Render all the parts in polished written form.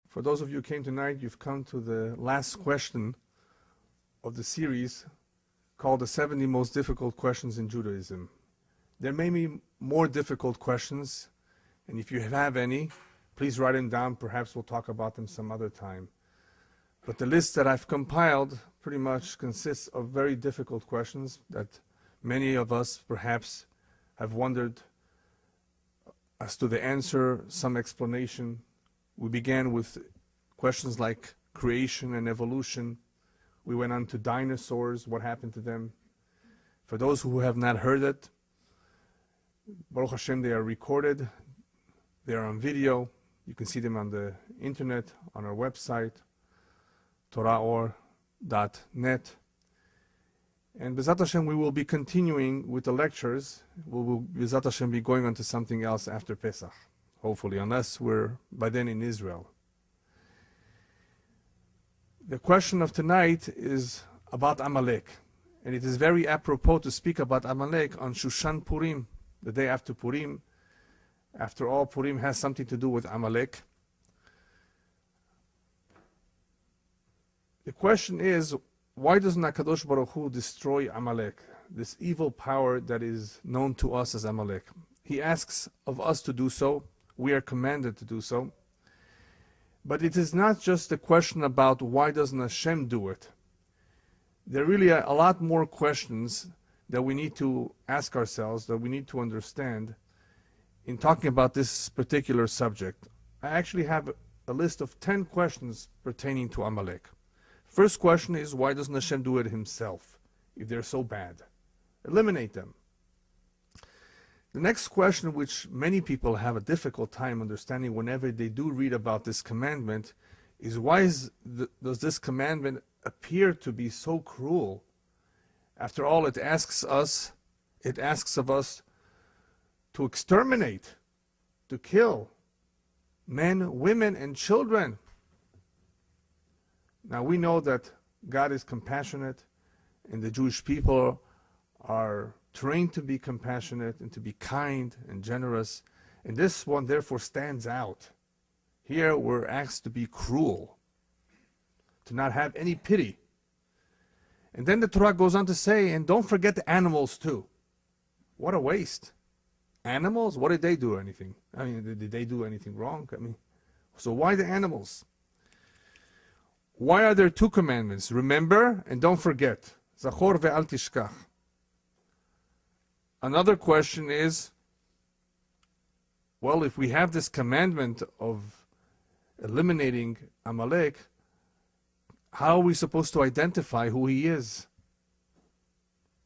For those of you who came tonight, you've come to the last question of the series called the 70 Most Difficult Questions in Judaism. There may be more difficult questions, and if you have any, please write them down. Perhaps we'll talk about them some other time. But the list that I've compiled pretty much consists of very difficult questions that many of us perhaps have wondered as to the answer, some explanation. We began with questions like creation and evolution. We went on to dinosaurs, what happened to them. For those who have not heard it, Baruch Hashem, they are recorded, they are on video. You can see them on the internet, on our website, toraor.net. And B'ezrat Hashem, we will be continuing with the lectures. We will, B'ezrat Hashem, be going on to something else after Pesach, hopefully, unless we're by then in Israel. The question of tonight is about Amalek. And it is very apropos to speak about Amalek on Shushan Purim, the day after Purim. After all, Purim has something to do with Amalek. The question is, why doesn't HaKadosh Baruch Hu destroy Amalek, this evil power that is known to us as Amalek? He asks of us to do so. We are commanded to do so. But it is not just a question about why doesn't Hashem do it. There are really a lot more questions that we need to ask ourselves, that we need to understand in talking about this particular subject. I actually have a list of 10 questions pertaining to Amalek. First question is, why doesn't Hashem do it himself if they're so bad? Eliminate them. The next question, which many people have a difficult time understanding whenever they do read about this commandment, is why does this commandment appear to be so cruel? After all, it asks of us to exterminate, to kill men, women, and children. Now we know that God is compassionate, and the Jewish people are trained to be compassionate and to be kind and generous, and this one therefore stands out. Here we're asked to be cruel, to not have any pity. And then the Torah goes on to say, and don't forget the animals too. What a waste. Animals? What did they do anything? I mean, did they do anything wrong? I mean, so why the animals? Why are there two commandments? Remember and don't forget. Zachor ve'al tishkach. Another question is, well, if we have this commandment of eliminating Amalek, how are we supposed to identify who he is?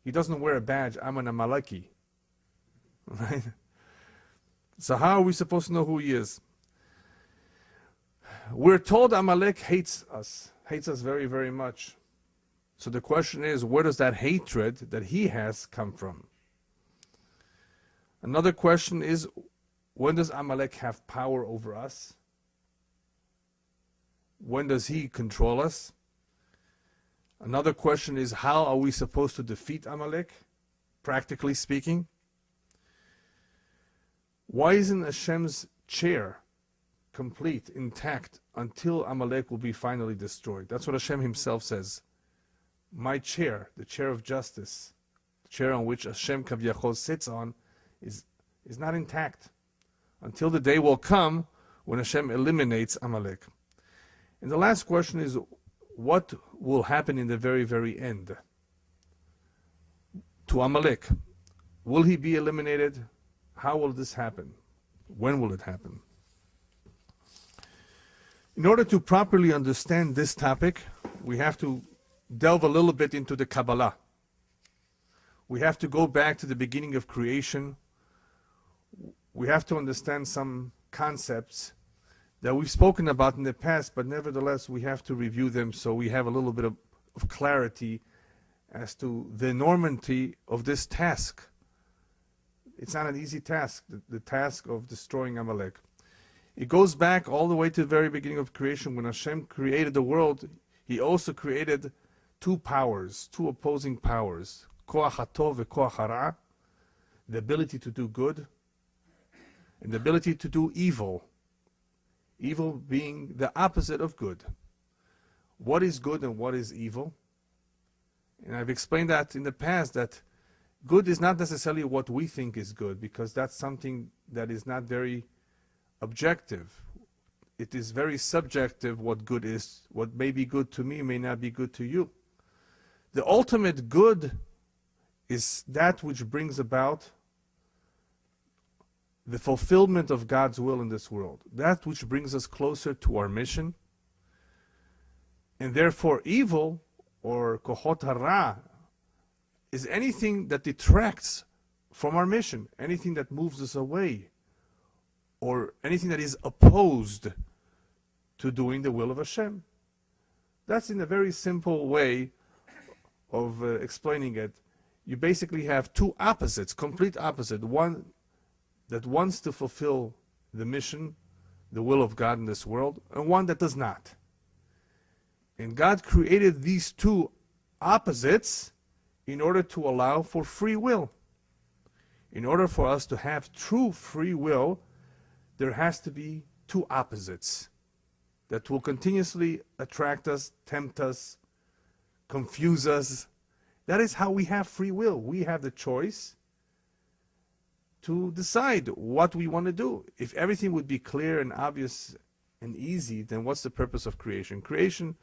He doesn't wear a badge, I'm an Amaleki. Right? So how are we supposed to know who he is? We're told Amalek hates us very, very much. So the question is, where does that hatred that he has come from? Another question is, when does Amalek have power over us? When does he control us? Another question is, how are we supposed to defeat Amalek, practically speaking? Why isn't Hashem's chair complete, intact, until Amalek will be finally destroyed? That's what Hashem himself says. My chair, the chair of justice, the chair on which Hashem Kaviyachol sits on, is not intact until the day will come when Hashem eliminates Amalek. And the last question is, what will happen in the very, very end to Amalek? Will he be eliminated? How will this happen? When will it happen? In order to properly understand this topic, we have to delve a little bit into the Kabbalah. We have to go back to the beginning of creation. We have to understand some concepts that we've spoken about in the past, but nevertheless we have to review them so we have a little bit of clarity as to the enormity of this task. It's not an easy task, the task of destroying Amalek. It goes back all the way to the very beginning of creation. When Hashem created the world, he also created two powers, two opposing powers, koach hatov and koach hara, the ability to do good and the ability to do evil. Evil being the opposite of good. What is good and what is evil? And I've explained that in the past, that good is not necessarily what we think is good, because that's something that is not very objective. It is very subjective what good is. What may be good to me may not be good to you. The ultimate good is that which brings about the fulfillment of God's will in this world. That which brings us closer to our mission. And therefore evil, or kohot hara, is anything that detracts from our mission, anything that moves us away, or anything that is opposed to doing the will of Hashem. That's in a very simple way of explaining it. You basically have two opposites, complete opposite. One that wants to fulfill the mission, the will of God in this world, and one that does not. And God created these two opposites in order to allow for free will. In order for us to have true free will, there has to be two opposites that will continuously attract us, tempt us, confuse us. That is how we have free will. We have the choice to decide what we want to do. If everything would be clear and obvious and easy, then what's the purpose of creation? Creation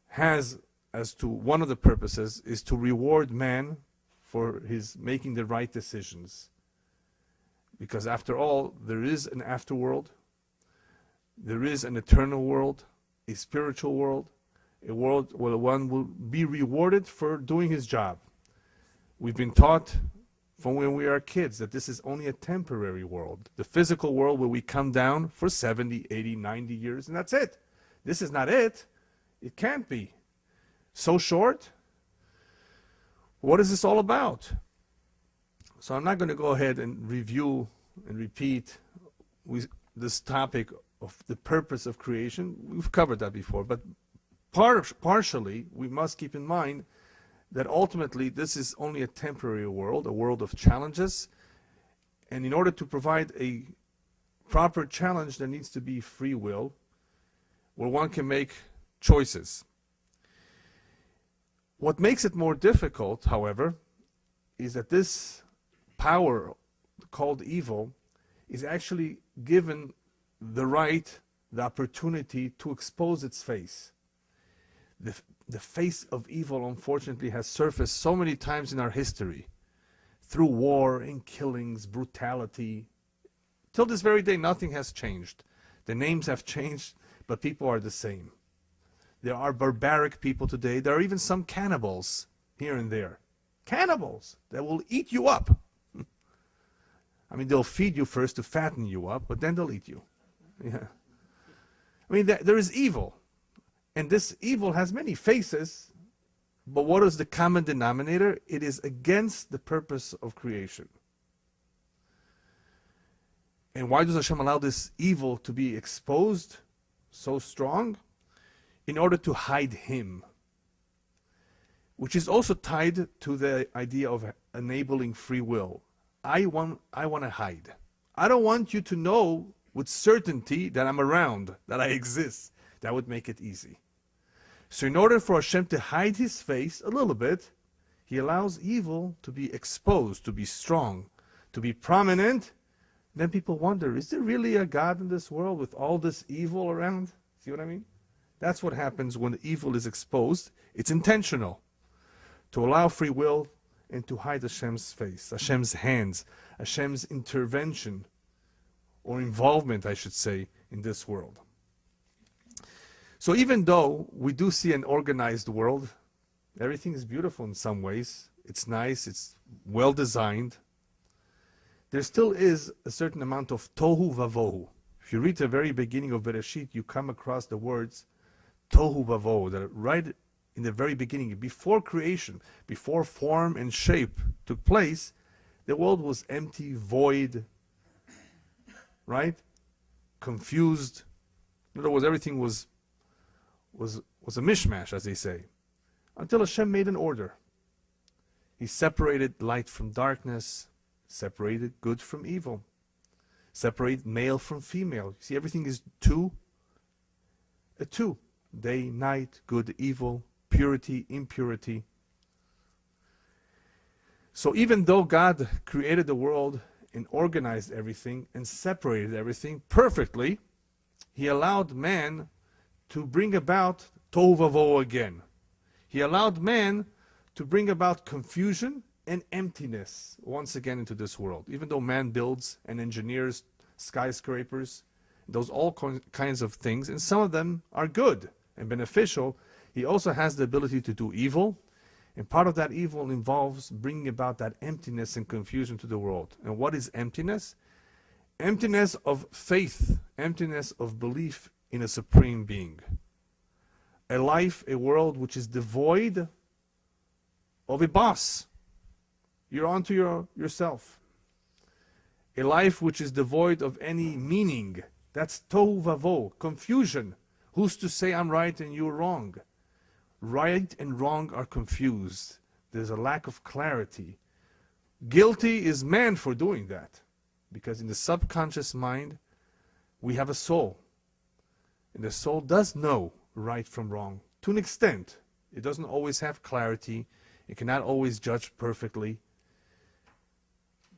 has, as to one of the purposes, is to reward man for his making the right decisions. Because after all, there is an afterworld, there is an eternal world, a spiritual world, a world where one will be rewarded for doing his job. We've been taught from when we are kids that this is only a temporary world. The physical world where we come down for 70, 80, 90 years, and that's it. This is not it. It can't be. So short? What is this all about? So I'm not going to go ahead and review and repeat this topic of the purpose of creation. We've covered that before, but partially we must keep in mind that ultimately this is only a temporary world, a world of challenges, and in order to provide a proper challenge there needs to be free will, where one can make choices. What makes it more difficult, however, is that this power called evil is actually given the right, the opportunity to expose its face. The face of evil, unfortunately, has surfaced so many times in our history through war and killings, brutality. Till this very day, nothing has changed. The names have changed, but people are the same. There are barbaric people today. There are even some cannibals here and there. Cannibals that will eat you up. I mean, they'll feed you first to fatten you up, but then they'll eat you. Yeah. I mean, there is evil. And this evil has many faces, but what is the common denominator? It is against the purpose of creation. And why does Hashem allow this evil to be exposed so strong? In order to hide Him, which is also tied to the idea of enabling free will. I want to hide. I don't want you to know with certainty that I'm around, that I exist. That would make it easy. So in order for Hashem to hide His face a little bit, He allows evil to be exposed, to be strong, to be prominent. Then people wonder, is there really a God in this world with all this evil around? See what I mean? That's what happens when evil is exposed. It's intentional. To allow free will and to hide Hashem's face, Hashem's hands, Hashem's intervention or involvement, I should say, in this world. So even though we do see an organized world, everything is beautiful in some ways, it's nice, it's well designed, there still is a certain amount of tohu vavohu. If you read the very beginning of Bereshit, you come across the words tohu vavohu, that right in the very beginning, before creation, before form and shape took place, the world was empty, void, right? Confused. In other words, everything was a mishmash, as they say, until Hashem made an order. He separated light from darkness, separated good from evil, Separate male from female. See, everything is two. A two. Day, night, good, evil, purity, impurity. So even though God created the world and organized everything and separated everything perfectly, He allowed man to bring about tohu vavohu again. He allowed man to bring about confusion and emptiness once again into this world. Even though man builds and engineers skyscrapers, those all kinds of things, and some of them are good and beneficial, he also has the ability to do evil, and part of that evil involves bringing about that emptiness and confusion to the world. And what is emptiness? Emptiness of faith, emptiness of belief in a supreme being. A life, a world which is devoid of a boss. You're onto yourself. A life which is devoid of any meaning. That's tohu vavohu, confusion. Who's to say I'm right and you're wrong? Right and wrong are confused. There's a lack of clarity. Guilty is man for doing that. Because in the subconscious mind, we have a soul. And the soul does know right from wrong. To an extent. It doesn't always have clarity. It cannot always judge perfectly.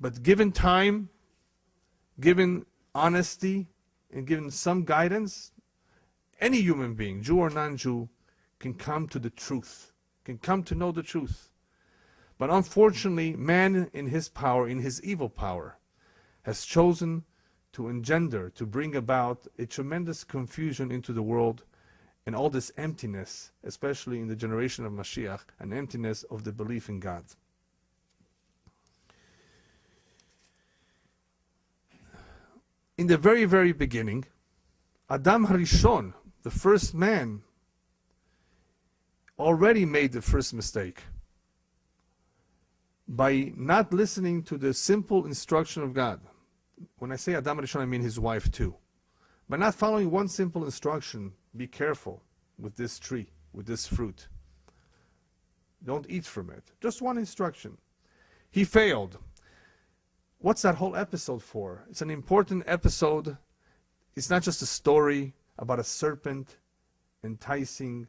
But given time, given honesty, and given some guidance, any human being, Jew or non-Jew, can come to the truth, can come to know the truth. But unfortunately, man in his power, in his evil power, has chosen to engender, to bring about a tremendous confusion into the world and all this emptiness, especially in the generation of Mashiach, an emptiness of the belief in God. In the very, very beginning, Adam Harishon, the first man, already made the first mistake by not listening to the simple instruction of God. When I say Adam Harishon, I mean his wife too. By not following one simple instruction, be careful with this tree, with this fruit. Don't eat from it. Just one instruction. He failed. What's that whole episode for? It's an important episode. It's not just a story about a serpent enticing,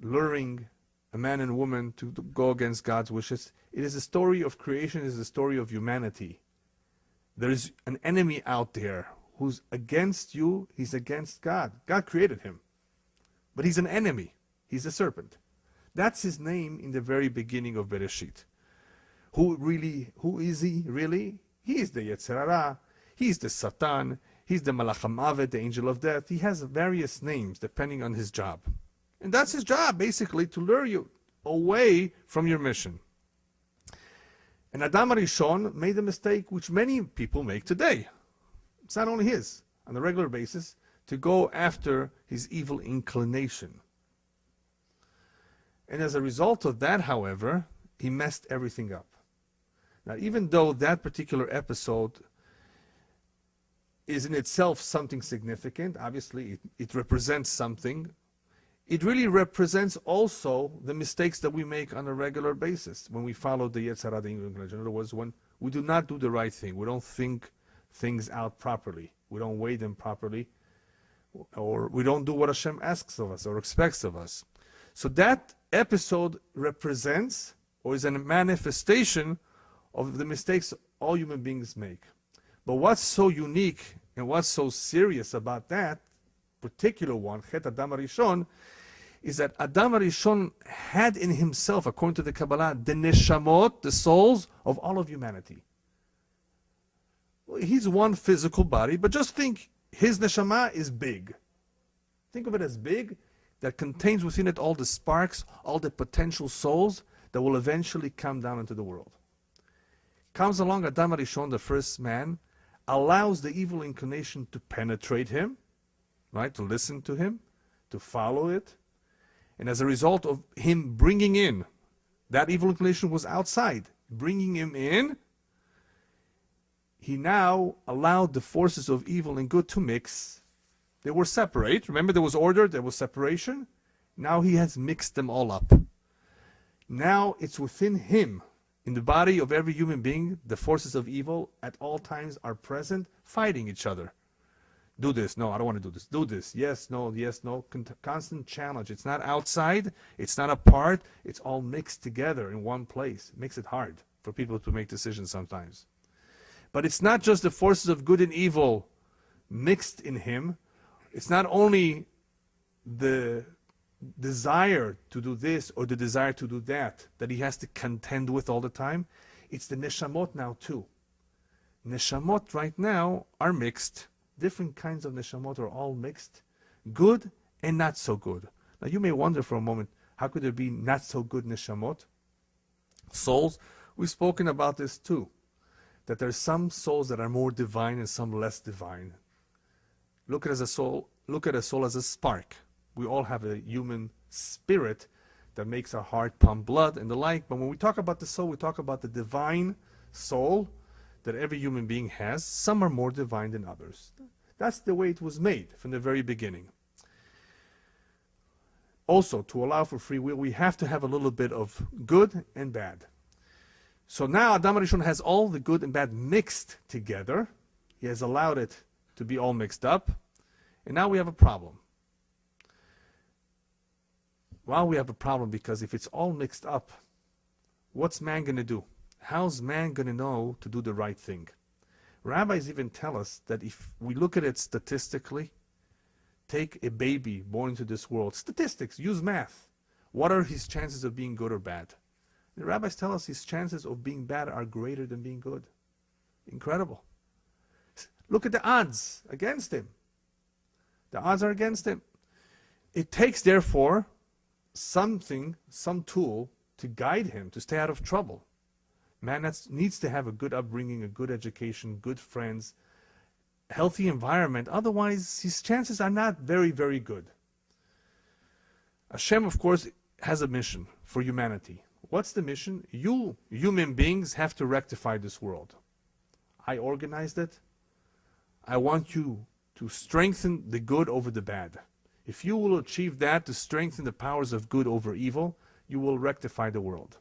luring a man and woman to go against God's wishes. It is a story of creation. It is a story of humanity. There is an enemy out there who's against you. He's against God. God created him. But he's an enemy. He's a serpent. That's his name in the very beginning of Bereshit. Who is he really? He is the Yetzer Hara. He's the Satan. He's the Malach HaMavet, the angel of death. He has various names depending on his job. And that's his job, basically, to lure you away from your mission. And Adam Harishon made a mistake which many people make today. It's not only his, on a regular basis, to go after his evil inclination. And as a result of that, however, he messed everything up. Now, even though that particular episode is in itself something significant, obviously it represents something, it really represents also the mistakes that we make on a regular basis when we follow the Yetzer Hara, the evil inclination. In other words, when we do not do the right thing, we don't think things out properly, we don't weigh them properly, or we don't do what Hashem asks of us or expects of us. So that episode represents, or is a manifestation of the mistakes all human beings make. But what's so unique and what's so serious about that particular one, Chet Adam Harishon, is that Adam Harishon had in himself, according to the Kabbalah, the neshamot, the souls of all of humanity. He's one physical body, but just think, his neshama is big. Think of it as big, that contains within it all the sparks, all the potential souls that will eventually come down into the world. Comes along Adam Harishon, the first man, allows the evil inclination to penetrate him, right, to listen to him, to follow it. And as a result of him bringing in, that evil inclination was outside, bringing him in, he now allowed the forces of evil and good to mix. They were separate. Remember, there was order, there was separation. Now he has mixed them all up. Now it's within him In the body of every human being, the forces of evil at all times are present, fighting each other. Do this. No, I don't want to do this. Do this. Yes, no, yes, no. Constant challenge. It's not outside. It's not apart. It's all mixed together in one place. It makes it hard for people to make decisions sometimes. But it's not just the forces of good and evil mixed in him. It's not only the desire to do this or the desire to do that he has to contend with all the time. It's the neshamot now too. Neshamot right now are mixed. Different kinds of neshamot are all mixed. Good and not so good. Now you may wonder for a moment, how could there be not so good neshamot? Souls, we've spoken about this too. That there are some souls that are more divine and some less divine. Look at a soul as a spark. We all have a human spirit that makes our heart pump blood and the like. But when we talk about the soul, we talk about the divine soul that every human being has. Some are more divine than others. That's the way it was made from the very beginning. Also, to allow for free will, we have to have a little bit of good and bad. So now Adam Rishon has all the good and bad mixed together. He has allowed it to be all mixed up. And now we have a problem. Well, we have a problem because if it's all mixed up, what's man going to do? How's man going to know to do the right thing? Rabbis even tell us that if we look at it statistically, take a baby born into this world, statistics, use math. What are his chances of being good or bad? The rabbis tell us his chances of being bad are greater than being good. Incredible. Look at the odds against him. The odds are against him. It takes, therefore, some tool to guide him to stay out of trouble. Man needs to have a good upbringing, a good education, good friends, healthy environment. Otherwise, his chances are not very, very good. Hashem, of course, has a mission for humanity. What's the mission? You, human beings, have to rectify this world. I organized it. I want you to strengthen the good over the bad. If you will achieve that, to strengthen the powers of good over evil, you will rectify the world.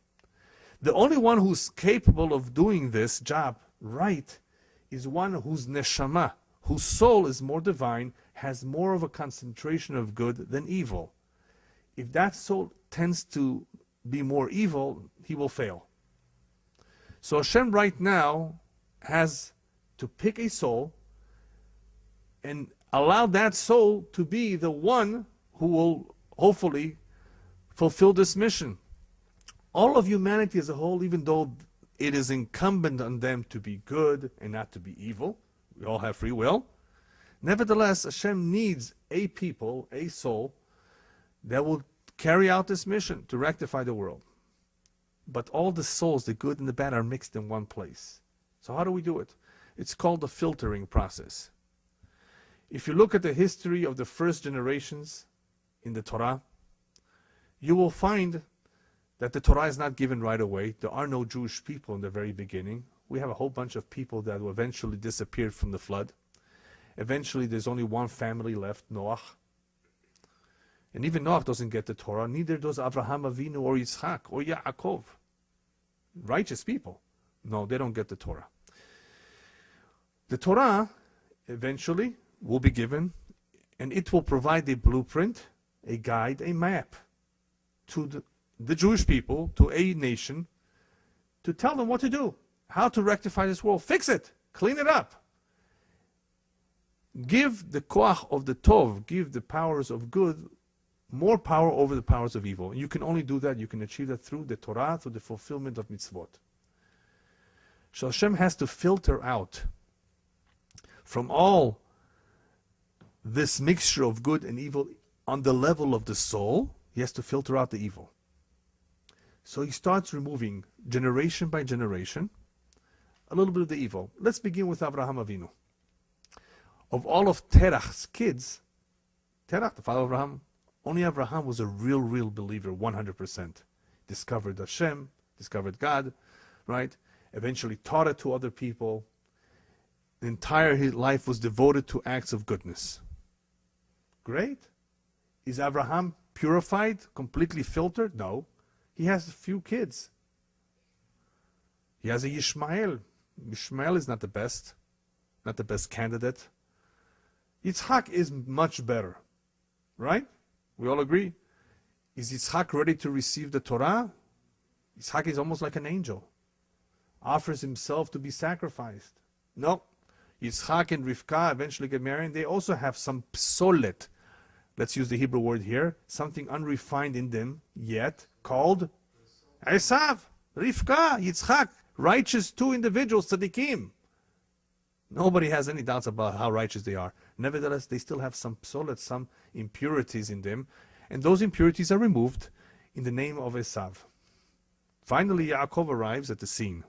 The only one who's capable of doing this job right is one whose neshama, whose soul is more divine, has more of a concentration of good than evil. If that soul tends to be more evil, he will fail. So Hashem right now has to pick a soul and allow that soul to be the one who will hopefully fulfill this mission. All of humanity as a whole, even though it is incumbent on them to be good and not to be evil, we all have free will, nevertheless, Hashem needs a people, a soul, that will carry out this mission to rectify the world. But all the souls, the good and the bad, are mixed in one place. So how do we do it? It's called the filtering process. If you look at the history of the first generations in the Torah, you will find that the Torah is not given right away. There are no Jewish people in the very beginning. We have a whole bunch of people that eventually disappeared from the flood. Eventually there's only one family left, Noach. And even Noach doesn't get the Torah, neither does Avraham Avinu or Yitzchak or Yaakov. Righteous people. No, they don't get the Torah. The Torah eventually will be given, and it will provide a blueprint, a guide, a map to the Jewish people, to a nation, to tell them what to do, how to rectify this world, fix it, clean it up. Give the koach of the tov, give the powers of good more power over the powers of evil. And you can only do that, you can achieve that through the Torah, through the fulfillment of mitzvot. So Hashem has to filter out from all this mixture of good and evil on the level of the soul. He has to filter out the evil. So he starts removing, generation by generation, a little bit of the evil. Let's begin with Avraham Avinu. Of all of Terach's kids, Terach, the father of Abraham, only Abraham was a real believer, 100%. Discovered Hashem, discovered God, right? Eventually taught it to other people. The entire his life was devoted to acts of goodness. Great. Is Abraham purified, completely filtered? No. He has a few kids. He has a Yishmael. Yishmael is not the best candidate. Yitzhak is much better, right? We all agree. Is Yitzhak ready to receive the Torah? Yitzhak is almost like an angel. Offers himself to be sacrificed. No. Yitzhak and Rivka eventually get married. They also have some psolet. Let's use the Hebrew word here. Something unrefined in them yet, called Esav, Rivka, Yitzhak. Righteous two individuals, tzaddikim. Nobody has any doubts about how righteous they are. Nevertheless, they still have some psolet, some impurities in them. And those impurities are removed in the name of Esav. Finally, Yaakov arrives at the scene.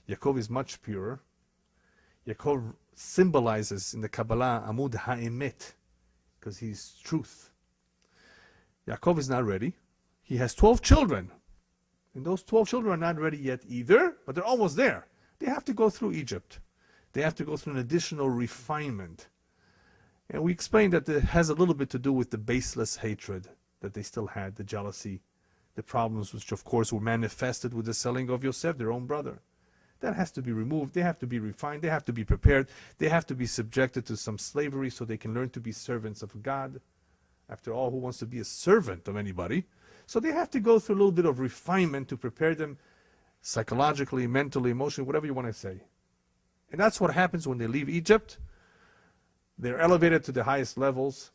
Yaakov is much purer. Yaakov symbolizes in the Kabbalah Amud Ha'emet, because he's truth. Yaakov is not ready. He has 12 children. And those 12 children are not ready yet either, but they're almost there. They have to go through Egypt. They have to go through an additional refinement. And we explained that it has a little bit to do with the baseless hatred that they still had, the jealousy, the problems which of course were manifested with the selling of Yosef, their own brother. That has to be removed. They have to be refined. They have to be prepared. They have to be subjected to some slavery so they can learn to be servants of God. After all, who wants to be a servant of anybody? So they have to go through a little bit of refinement to prepare them psychologically, mentally, emotionally, whatever you want to say. And that's what happens when they leave Egypt. They're elevated to the highest levels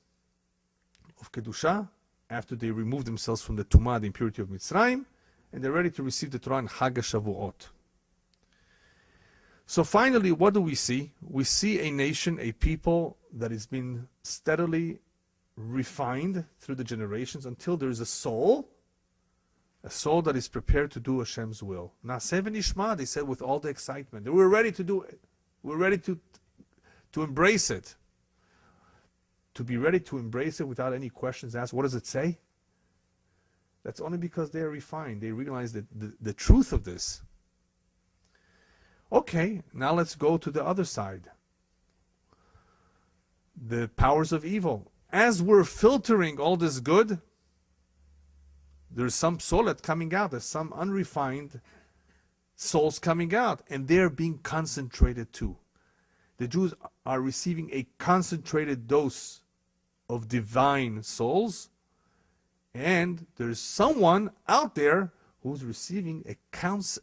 of Kedusha after they remove themselves from the Tumah, the impurity of Mitzrayim, and they're ready to receive the Torah in Chag HaShavuot. So finally, what do we see? We see a nation, a people that has been steadily refined through the generations until there is a soul that is prepared to do Hashem's will. Naseh v'nishma, they said with all the excitement. We're ready to do it. We're ready to embrace it. To be ready to embrace it without any questions asked. What does it say? That's only because they are refined. They realize that the truth of this. Okay, now let's go to the other side. The powers of evil. As we're filtering all this good, there's some psolet coming out. There's some unrefined souls coming out. And they're being concentrated too. The Jews are receiving a concentrated dose of divine souls. And there's someone out there who's receiving a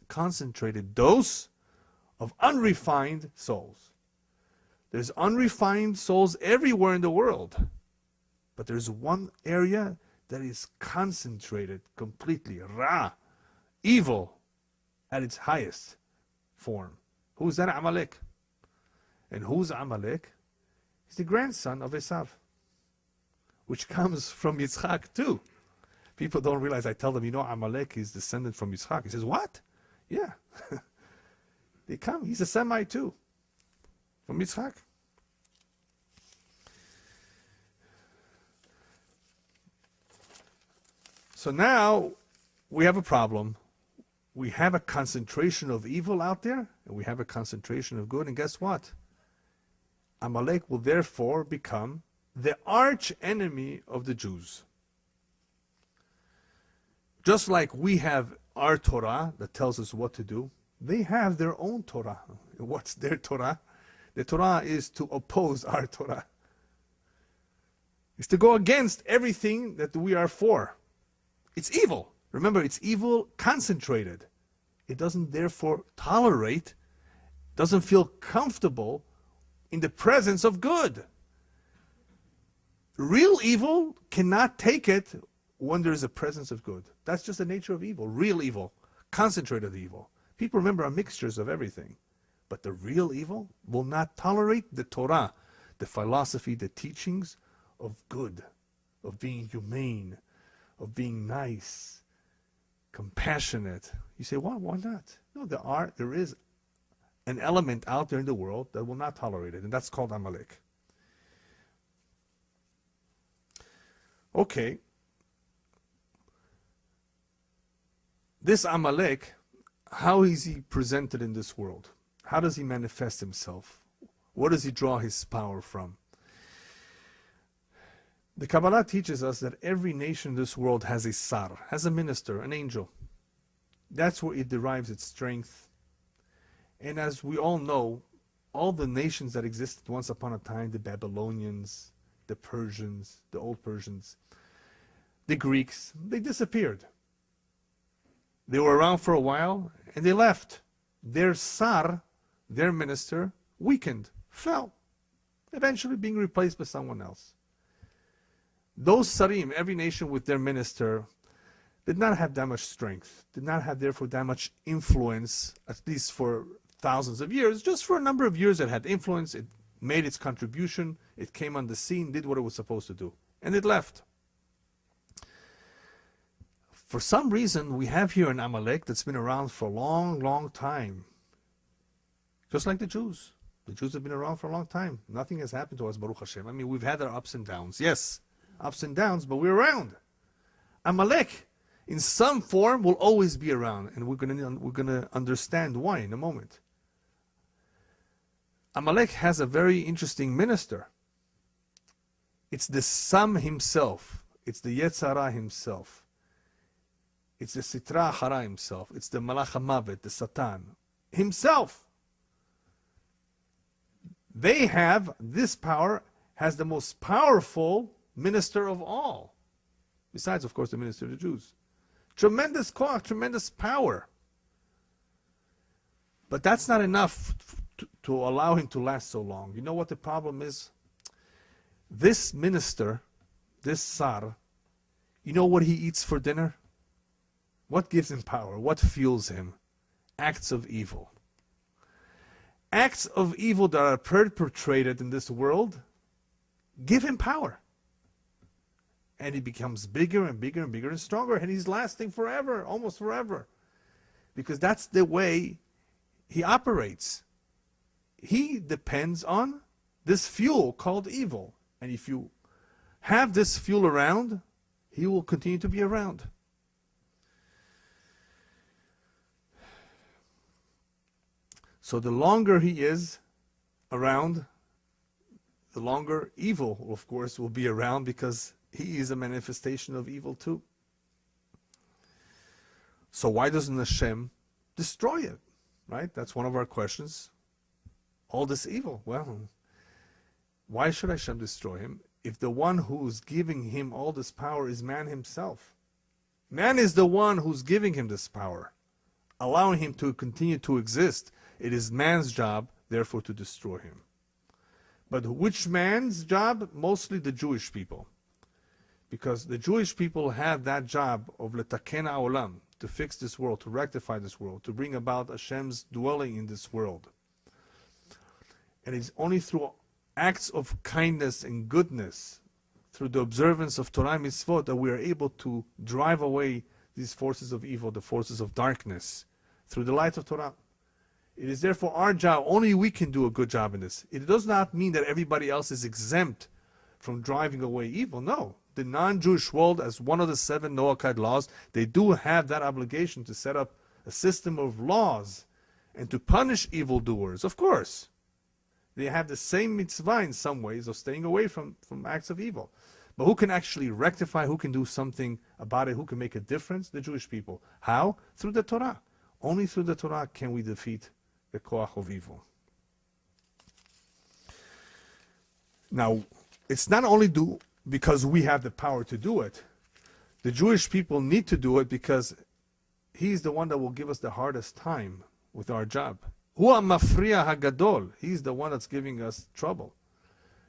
concentrated dose of unrefined souls. There's unrefined souls everywhere in the world. But there's one area that is concentrated completely. Ra, evil, at its highest form. Who's that? Amalek. And who's Amalek? He's the grandson of Esav, which comes from Yitzchak too. People don't realize, I tell them, Amalek is descended from Yitzchak. He says, what? Yeah. They come. He's a Semite too, from Yitzchak. So now we have a problem. We have a concentration of evil out there, and we have a concentration of good. And guess what? Amalek will therefore become the arch enemy of the Jews. Just like we have our Torah that tells us what to do, they have their own Torah. What's their Torah? The Torah is to oppose our Torah. It's to go against everything that we are for. It's evil. Remember, it's evil concentrated. It doesn't therefore tolerate, doesn't feel comfortable in the presence of good. Real evil cannot take it when there is a presence of good. That's just the nature of evil. Real evil, concentrated evil. People, remember, are mixtures of everything. But the real evil will not tolerate the Torah, the philosophy, the teachings of good, of being humane, of being nice, compassionate. You say, why not? No, there is an element out there in the world that will not tolerate it, and that's called Amalek. Okay. This Amalek, how is he presented in this world? How does he manifest himself? Where does he draw his power from? The Kabbalah teaches us that every nation in this world has a sar, has a minister, an angel. That's where it derives its strength, And as we all know, all the nations that existed once upon a time, the Babylonians, the Persians, the old Persians, the Greeks, they disappeared. They were around for a while and they left. Their Tsar, their minister, weakened, fell, eventually being replaced by someone else. Those Tsarim, every nation with their minister, did not have that much strength, did not have therefore that much influence, at least for thousands of years. Just for a number of years it had influence, it made its contribution, it came on the scene, did what it was supposed to do, and it left. For some reason, we have here an Amalek that's been around for a long, long time. Just like the Jews. The Jews have been around for a long time. Nothing has happened to us, Baruch Hashem. I mean, we've had our ups and downs. Yes, ups and downs, but we're around. Amalek, in some form, will always be around, and we're gonna understand why in a moment. Amalek has a very interesting minister. It's the Sam himself. It's the Yetzer Hara himself. It's the Sitra Hara himself. It's the Malach HaMavet, the Satan himself. They have, this power has the most powerful minister of all. Besides, of course, the minister of the Jews. Tremendous koach, tremendous power. But that's not enough to allow him to last so long. You know what the problem is? This minister, this Tsar, you know what he eats for dinner? What gives him power? What fuels him? Acts of evil. Acts of evil that are perpetrated in this world give him power. And he becomes bigger and bigger and bigger and stronger, and he's lasting forever, almost forever. Because that's the way he operates. He depends on this fuel called evil. And if you have this fuel around, he will continue to be around. So the longer he is around, the longer evil, of course, will be around, because he is a manifestation of evil too. So why doesn't Hashem destroy it? Right? That's one of our questions. All this evil. Well, why should Hashem destroy him if the one who's giving him all this power is man himself? Man is the one who's giving him this power, allowing him to continue to exist. It is man's job, therefore, to destroy him. But which man's job? Mostly the Jewish people. Because the Jewish people have that job of letaken ha'olam, to fix this world, to rectify this world, to bring about Hashem's dwelling in this world. And it's only through acts of kindness and goodness, through the observance of Torah and mitzvot, that we are able to drive away these forces of evil, the forces of darkness, through the light of Torah. It is therefore our job, only we can do a good job in this. It does not mean that everybody else is exempt from driving away evil. No. The non-Jewish world, as one of the 7 Noahide laws, they do have that obligation to set up a system of laws and to punish evildoers. Of course. They have the same mitzvah in some ways of staying away from acts of evil. But who can actually rectify, who can do something about it, who can make a difference? The Jewish people. How? Through the Torah. Only through the Torah can we defeat the koach of evil. Now, it's not only because we have the power to do it. The Jewish people need to do it because he's the one that will give us the hardest time with our job. Hua mafriya hagadol. He's the one that's giving us trouble.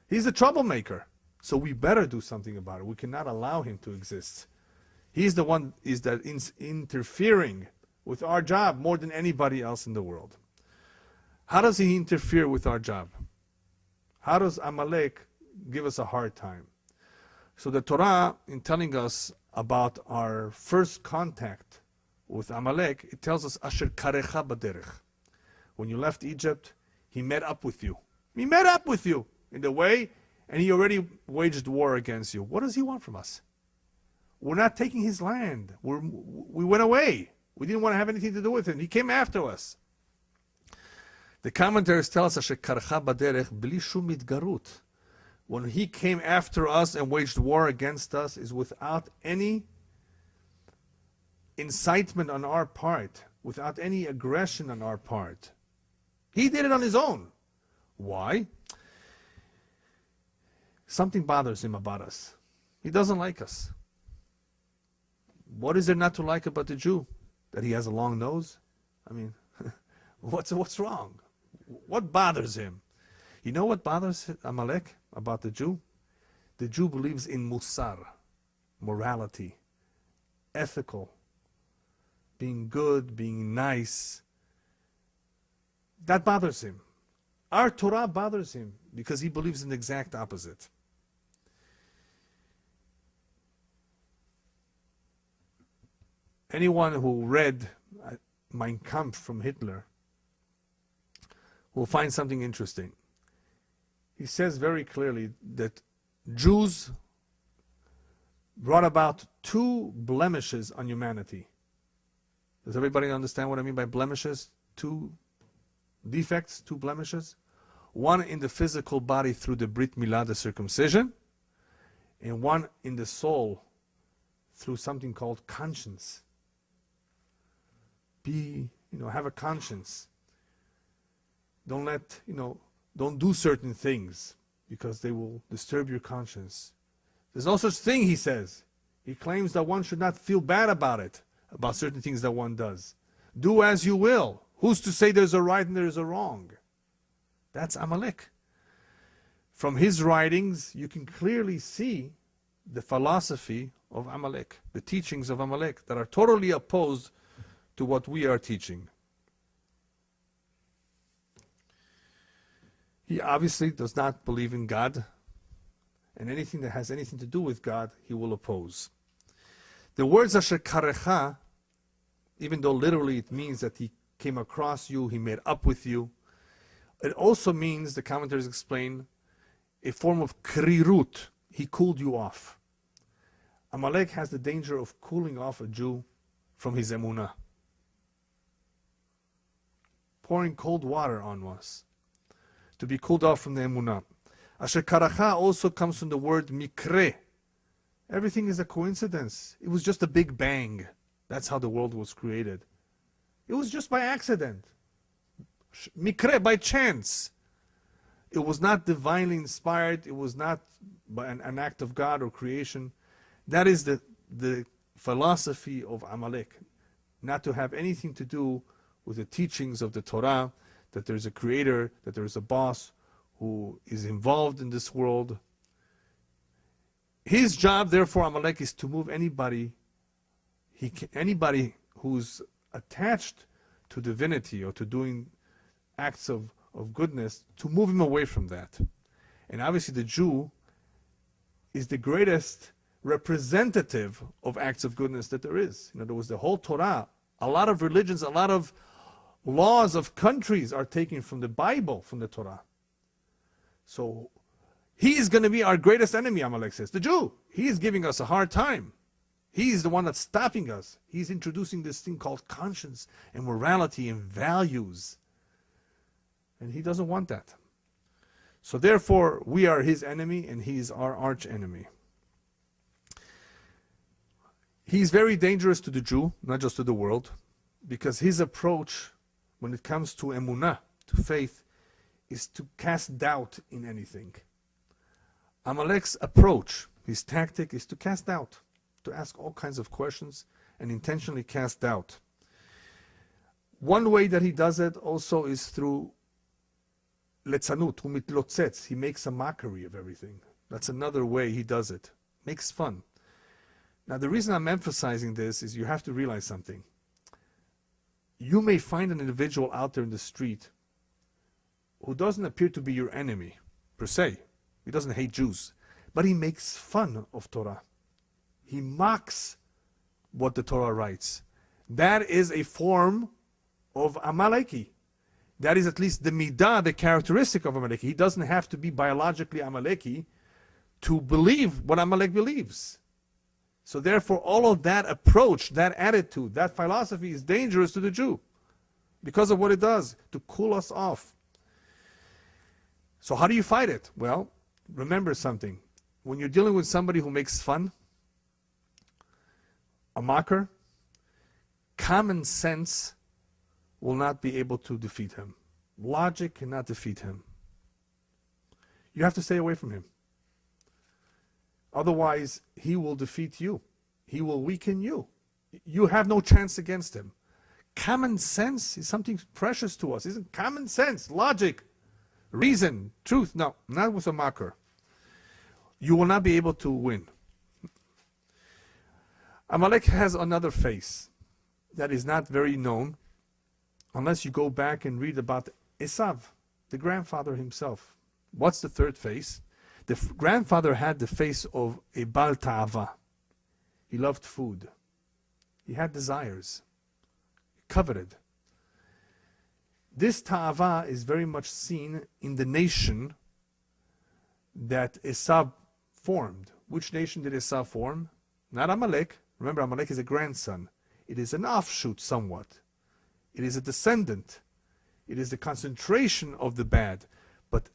He's a troublemaker. So we better do something about it. We cannot allow him to exist. He's the one that interfering with our job more than anybody else in the world. How does he interfere with our job? How does Amalek give us a hard time? So the Torah, in telling us about our first contact with Amalek, it tells us, Asher karecha baderech. When you left Egypt, he met up with you. He met up with you in the way, and he already waged war against you. What does he want from us? We're not taking his land. We went away. We didn't want to have anything to do with him. He came after us. The commentaries tell us, Asher karecha baderech bli shum itgarut. When he came after us and waged war against us, is without any incitement on our part, without any aggression on our part. He did it on his own. Why? Something bothers him about us. He doesn't like us. What is there not to like about the Jew? That he has a long nose? I mean, what's wrong? What bothers him? You know what bothers Amalek about the Jew? The Jew believes in musar, morality, ethical, being good, being nice. That bothers him. Our Torah bothers him because he believes in the exact opposite. Anyone who read Mein Kampf from Hitler will find something interesting. He says very clearly that Jews brought about 2 blemishes on humanity. Does everybody understand what I mean by blemishes? 2 defects, 2 blemishes. One in the physical body through the Brit Milah, the circumcision, and one in the soul through something called conscience. Have a conscience. Don't don't do certain things because they will disturb your conscience. There's no such thing, he says. He claims that one should not feel bad about certain things that one does. Do as you will. Who's to say there's a right and there's a wrong? That's Amalek. From his writings, you can clearly see the philosophy of Amalek, the teachings of Amalek that are totally opposed to what we are teaching. He obviously does not believe in God, and anything that has anything to do with God, he will oppose. The words Asher Karecha, even though literally it means that he came across you, he made up with you, it also means, the commentators explain, a form of krirut. He cooled you off. Amalek has the danger of cooling off a Jew from his emunah. Pouring cold water on us. To be cooled off from the emunah. Asher karacha also comes from the word mikre. Everything is a coincidence. It was just a big bang. That's how the world was created. It was just by accident. Mikre, by chance. It was not divinely inspired. It was not by an act of God or creation. That is the philosophy of Amalek. Not to have anything to do with the teachings of the Torah, that there's a creator, that there's a boss who is involved in this world. His job, therefore, Amalek, is to move anybody who's attached to divinity or to doing acts of goodness, to move him away from that. And obviously the Jew is the greatest representative of acts of goodness that there is. In other words, the whole Torah, a lot of religions, a lot of laws of countries are taken from the Bible, from the Torah. So he is going to be our greatest enemy, Amalek says. The Jew. He is giving us a hard time. He is the one that's stopping us. He's introducing this thing called conscience and morality and values. And he doesn't want that. So therefore, we are his enemy and he is our arch enemy. He's very dangerous to the Jew, not just to the world, because his approach when it comes to emunah, to faith, is to cast doubt in anything. Amalek's approach, his tactic, is to cast doubt, to ask all kinds of questions and intentionally cast doubt. One way that he does it also is through letzanut, umitlotzetz. He makes a mockery of everything. That's another way he does it. Makes fun. Now the reason I'm emphasizing this is you have to realize something. You may find an individual out there in the street who doesn't appear to be your enemy, per se. He doesn't hate Jews. But he makes fun of Torah. He mocks what the Torah writes. That is a form of Amaleki. That is at least the midah, the characteristic of Amaleki. He doesn't have to be biologically Amaleki to believe what Amalek believes. So therefore, all of that approach, that attitude, that philosophy is dangerous to the Jew because of what it does, to cool us off. So how do you fight it? Well, remember something. When you're dealing with somebody who makes fun, a mocker, common sense will not be able to defeat him. Logic cannot defeat him. You have to stay away from him. Otherwise, he will defeat you. He will weaken you. You have no chance against him. Common sense is something precious to us, isn't it? Common sense, logic, reason, truth. No, not with a mocker. You will not be able to win. Amalek has another face that is not very known unless you go back and read about Esav, the grandfather himself. What's the third face? The grandfather had the face of a Bal Ta'ava. He loved food. He had desires. He coveted. This Ta'ava is very much seen in the nation that Esav formed. Which nation did Esav form? Not Amalek. Remember, Amalek is a grandson. It is an offshoot somewhat. It is a descendant. It is the concentration of the bad. But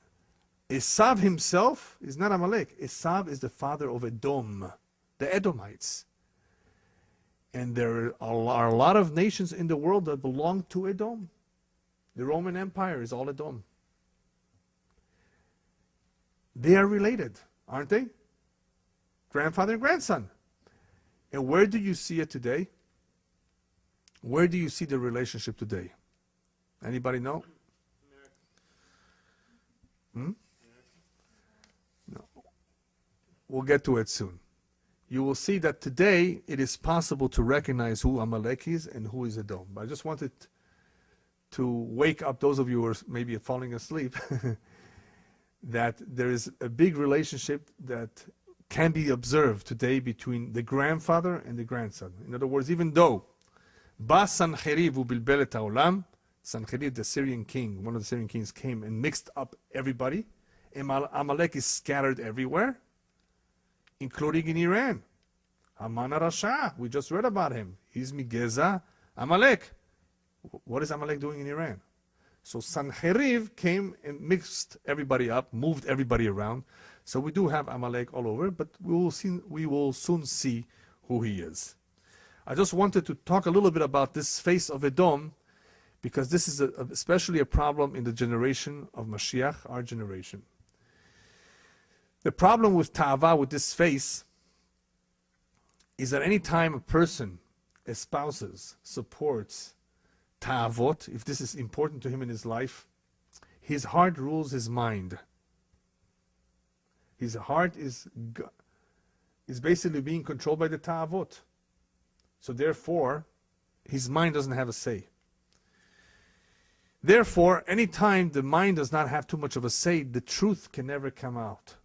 Esav himself is not Amalek. Esav is the father of Edom, the Edomites. And there are a lot of nations in the world that belong to Edom. The Roman Empire is all Edom. They are related, aren't they? Grandfather and grandson. And where do you see it today? Where do you see the relationship today? Anybody know? No. We'll get to it soon. You will see that today it is possible to recognize who Amalek is and who is Edom. But I just wanted to wake up those of you who are maybe falling asleep that there is a big relationship that can be observed today between the grandfather and the grandson. In other words, even though Ba Sancheriv ubilbel et haolam, Sancheriv, the Syrian king, one of the Syrian kings, came and mixed up everybody, and Amalek is scattered everywhere, including in Iran. Haman Rasha, we just read about him. He's Migeza Amalek. What is Amalek doing in Iran? So Sancheriv came and mixed everybody up, moved everybody around. So we do have Amalek all over, but we will soon see who he is. I just wanted to talk a little bit about this face of Edom, because this is especially a problem in the generation of Mashiach, our generation. The problem with Ta'ava, with this face, is that any time a person espouses, supports Ta'avot, if this is important to him in his life, his heart rules his mind. His heart is basically being controlled by the Ta'avot. So therefore, his mind doesn't have a say. Therefore, anytime the mind does not have too much of a say, the truth can never come out.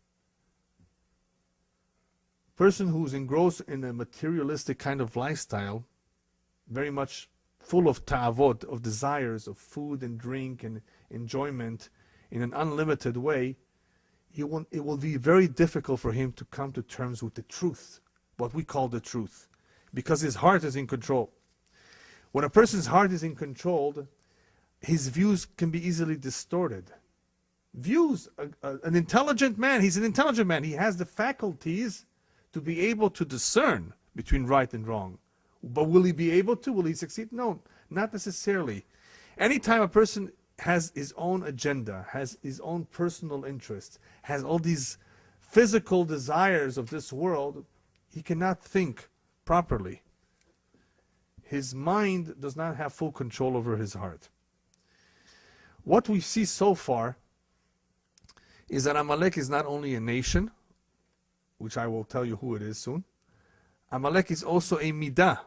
A person who's engrossed in a materialistic kind of lifestyle, very much full of ta'avot, of desires, of food and drink and enjoyment in an unlimited way, it will be very difficult for him to come to terms with the truth, what we call the truth, because his heart is in control. When a person's heart is in control, his views can be easily distorted. Views, an intelligent man, he's an intelligent man. He has the faculties to be able to discern between right and wrong. But will he be able to? Will he succeed? No, not necessarily. Anytime a person has his own agenda, has his own personal interests, has all these physical desires of this world, he cannot think properly. His mind does not have full control over his heart. What we see so far is that Amalek is not only a nation, which I will tell you who it is soon. Amalek is also a midah.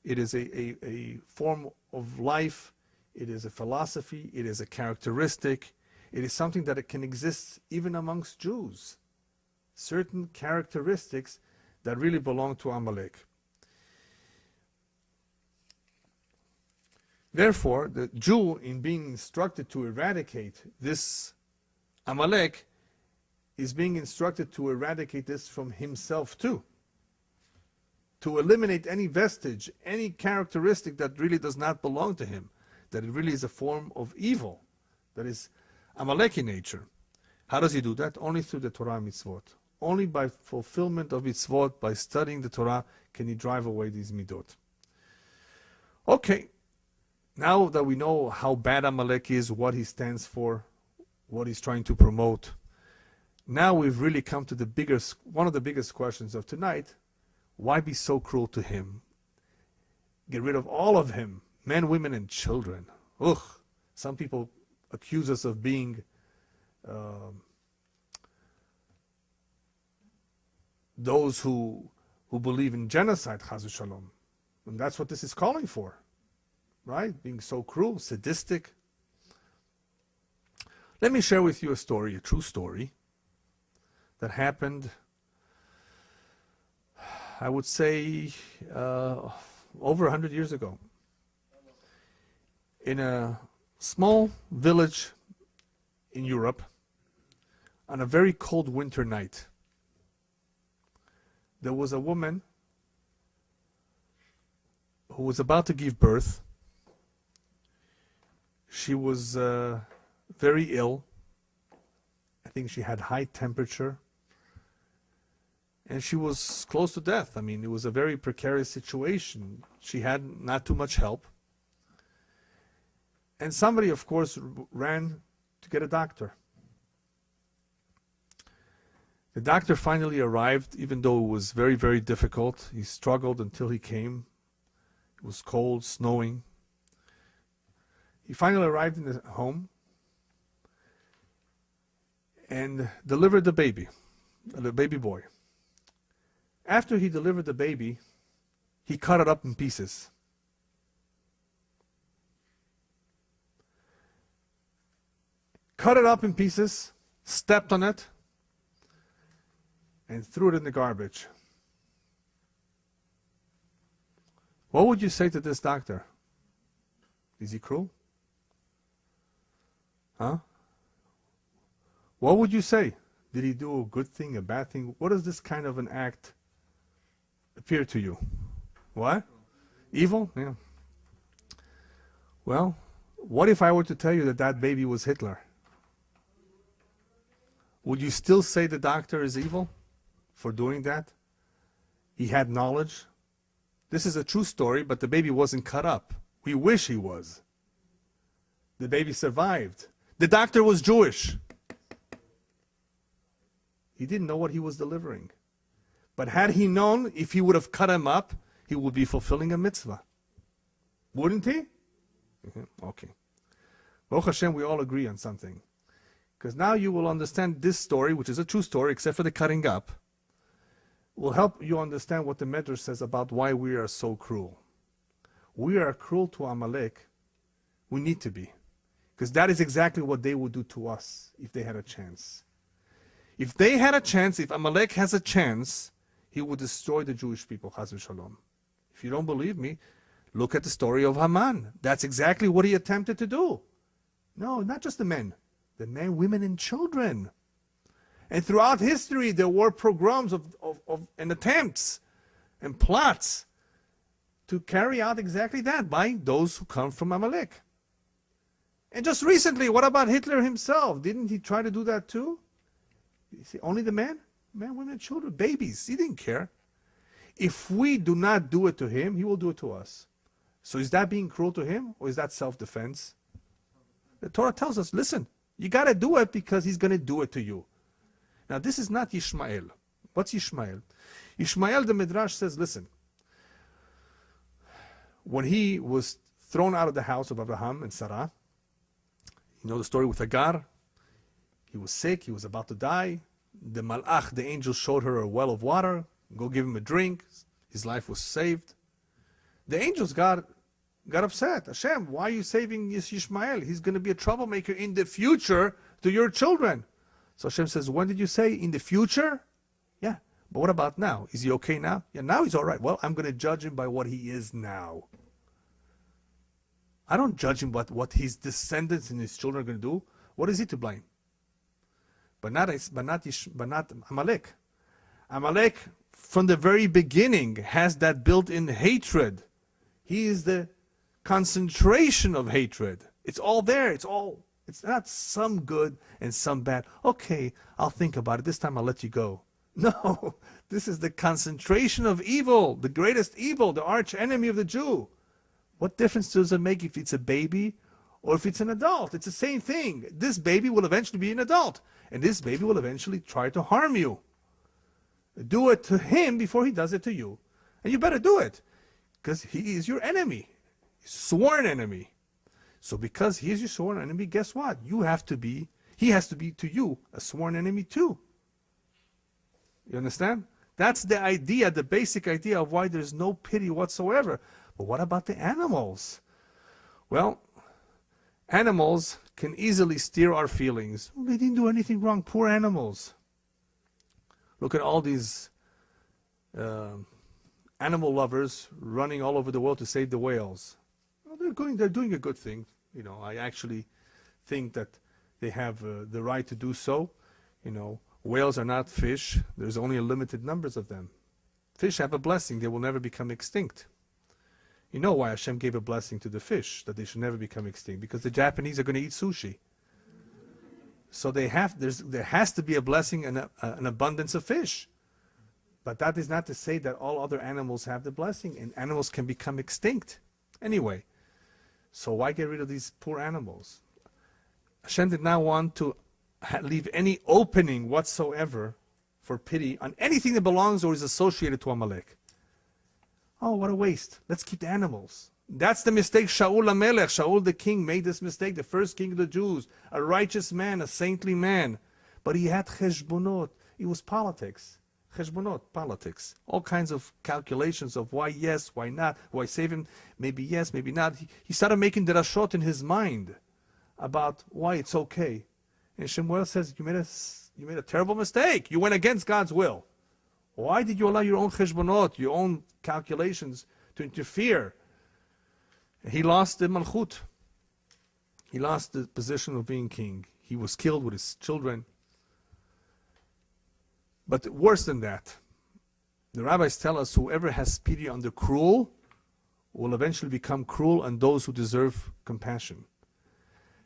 It is a form of life. It is a philosophy. It is a characteristic. It is something that it can exist even amongst Jews. Certain characteristics that really belong to Amalek. Therefore, the Jew, in being instructed to eradicate this Amalek, is being instructed to eradicate this from himself too. To eliminate any vestige, any characteristic that really does not belong to him, that it really is a form of evil, that is Amalek in nature. How does he do that? Only through the Torah mitzvot. Only by fulfillment of mitzvot, by studying the Torah, can he drive away these midot. Okay, Now that we know how bad Amalek is, what he stands for, what he's trying to promote, now we've really come to one of the biggest questions of tonight. Why be so cruel to him? Get rid of all of him, men, women, and children. Ugh. Some people accuse us of being those who believe in genocide, chas v'shalom. And that's what this is calling for, right? Being so cruel, sadistic. Let me share with you a story, a true story, that happened, I would say, over 100 years ago. In a small village in Europe, on a very cold winter night, there was a woman who was about to give birth. She was very ill. I think she had high temperature. And she was close to death. I mean, it was a very precarious situation. She had not too much help. And somebody, of course, ran to get a doctor. The doctor finally arrived, even though it was very, very difficult. He struggled until he came. It was cold, snowing. He finally arrived in the home and delivered the baby boy. After he delivered the baby, he cut it up in pieces. Cut it up in pieces, stepped on it, and threw it in the garbage. What would you say to this doctor? Is he cruel? Huh? What would you say? Did he do a good thing, a bad thing? What does this kind of an act appear to you? What? Evil? Yeah. Well, what if I were to tell you that that baby was Hitler? Would you still say the doctor is evil for doing that? He had knowledge. This is a true story, but the baby wasn't cut up. We wish he was. The baby survived. The doctor was Jewish. He didn't know what he was delivering. But had he known, if he would have cut him up, he would be fulfilling a mitzvah. Wouldn't he? Okay. Baruch Hashem, we all agree on something. Because now you will understand this story, which is a true story, except for the cutting up, will help you understand what the Medrash says about why we are so cruel. We are cruel to Amalek. We need to be. Because that is exactly what they would do to us if they had a chance. If they had a chance, if Amalek has a chance, he would destroy the Jewish people, chas v'shalom. If you don't believe me, look at the story of Haman. That's exactly what he attempted to do. No, not just the men, women, and children. And throughout history, there were pogroms and attempts and plots to carry out exactly that by those who come from Amalek. And just recently, what about Hitler himself? Didn't he try to do that too? You see, only the men, women, and children, babies. He didn't care. If we do not do it to him, he will do it to us. So is that being cruel to him, or is that self-defense? The Torah tells us, listen, you got to do it because he's going to do it to you. Now, this is not Yishmael. What's Yishmael? Yishmael, the Midrash says, listen, when he was thrown out of the house of Abraham and Sarah, you know the story with Hagar? He was sick, he was about to die. The Malach, the angel, showed her a well of water. Go give him a drink. His life was saved. The angels got upset. Hashem, why are you saving Yishmael? He's going to be a troublemaker in the future to your children. So Hashem says, when did you say? In the future? Yeah. But what about now? Is he okay now? Yeah, now he's all right. Well, I'm going to judge him by what he is now. I don't judge him by what his descendants and his children are going to do. What is he to blame? But not Amalek. Amalek, from the very beginning, has that built-in hatred. He is the concentration of hatred. It's all there. It's not some good and some bad. Okay, I'll think about it. This time I'll let you go. No, this is the concentration of evil, the greatest evil, the arch enemy of the Jew. What difference does it make if it's a baby or if it's an adult? It's the same thing. This baby will eventually be an adult, and this baby will eventually try to harm you. Do it to him before he does it to you. And you better do it, because he is your enemy, sworn enemy. So because he is your sworn enemy, guess what? He has to be to you a sworn enemy too. You understand? That's the idea, the basic idea of why there's no pity whatsoever. But what about the animals? Well, animals can easily steer our feelings. Well, they didn't do anything wrong, poor animals. Look at all these animal lovers running all over the world to save the whales. Well, they're doing a good thing. You know, I actually think that they have the right to do so. You know, whales are not fish. There's only a limited numbers of them. Fish have a blessing. They will never become extinct. You know why Hashem gave a blessing to the fish, that they should never become extinct? Because the Japanese are going to eat sushi. So there has to be a blessing and an abundance of fish. But that is not to say that all other animals have the blessing, and animals can become extinct. Anyway, so why get rid of these poor animals? Hashem did not want to leave any opening whatsoever for pity on anything that belongs or is associated to Amalek. Oh, what a waste. Let's keep the animals. That's the mistake Shaul HaMelech, Shaul the king, made this mistake, the first king of the Jews, a righteous man, a saintly man. But he had cheshbonot. It was politics. Cheshbonot, politics. All kinds of calculations of why yes, why not, why save him, maybe yes, maybe not. He started making derashot in his mind about why it's okay. And Shemuel says, you made a terrible mistake. You went against God's will. Why did you allow your own cheshbonot, your own calculations to interfere? He lost the malchut. He lost the position of being king. He was killed with his children. But worse than that, the rabbis tell us whoever has pity on the cruel will eventually become cruel on those who deserve compassion.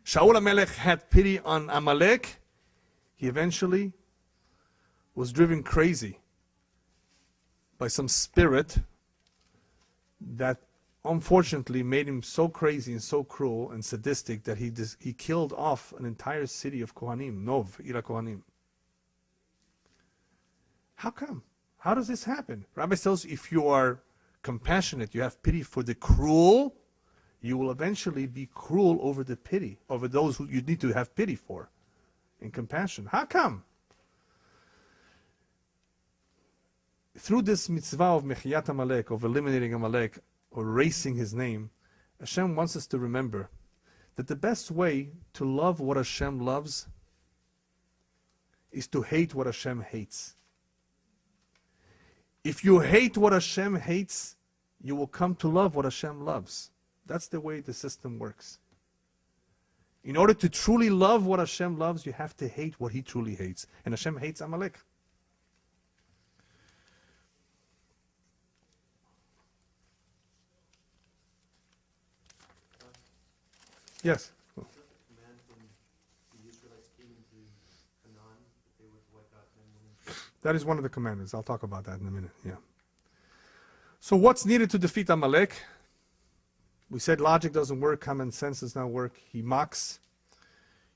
Shaul HaMelech had pity on Amalek. He eventually was driven crazy by some spirit that unfortunately made him so crazy and so cruel and sadistic that he killed off an entire city of Kohanim, Nov, Ira Kohanim. How come? How does this happen? Rabbi tells you, if you are compassionate, you have pity for the cruel, you will eventually be cruel over the pity, over those who you need to have pity for and compassion. How come? Through this mitzvah of Mechiyat Amalek, of eliminating Amalek, or erasing his name, Hashem wants us to remember that the best way to love what Hashem loves is to hate what Hashem hates. If you hate what Hashem hates, you will come to love what Hashem loves. That's the way the system works. In order to truly love what Hashem loves, you have to hate what He truly hates. And Hashem hates Amalek. Yes. That is one of the commandments. I'll talk about that in a minute. Yeah. So what's needed to defeat Amalek? We said logic doesn't work, common sense does not work. He mocks,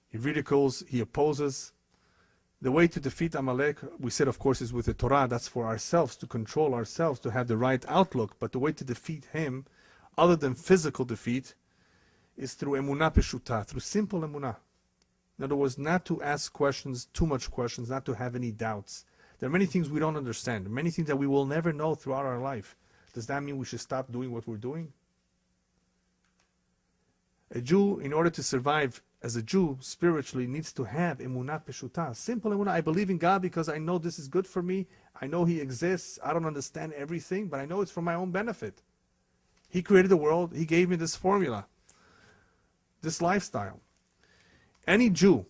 he ridicules, he opposes. The way to defeat Amalek, we said, of course, is with the Torah. That's for ourselves, to control ourselves, to have the right outlook. But the way to defeat him, other than physical defeat, is through emunah peshuta, through simple emunah. In other words, not to ask questions, too much questions, not to have any doubts. There are many things we don't understand, many things that we will never know throughout our life. Does that mean we should stop doing what we're doing? A Jew, in order to survive as a Jew spiritually, needs to have emunah peshuta, simple emunah. I believe in God because I know this is good for me. I know He exists. I don't understand everything, but I know it's for my own benefit. He created the world. He gave me this formula, this lifestyle. Any Jew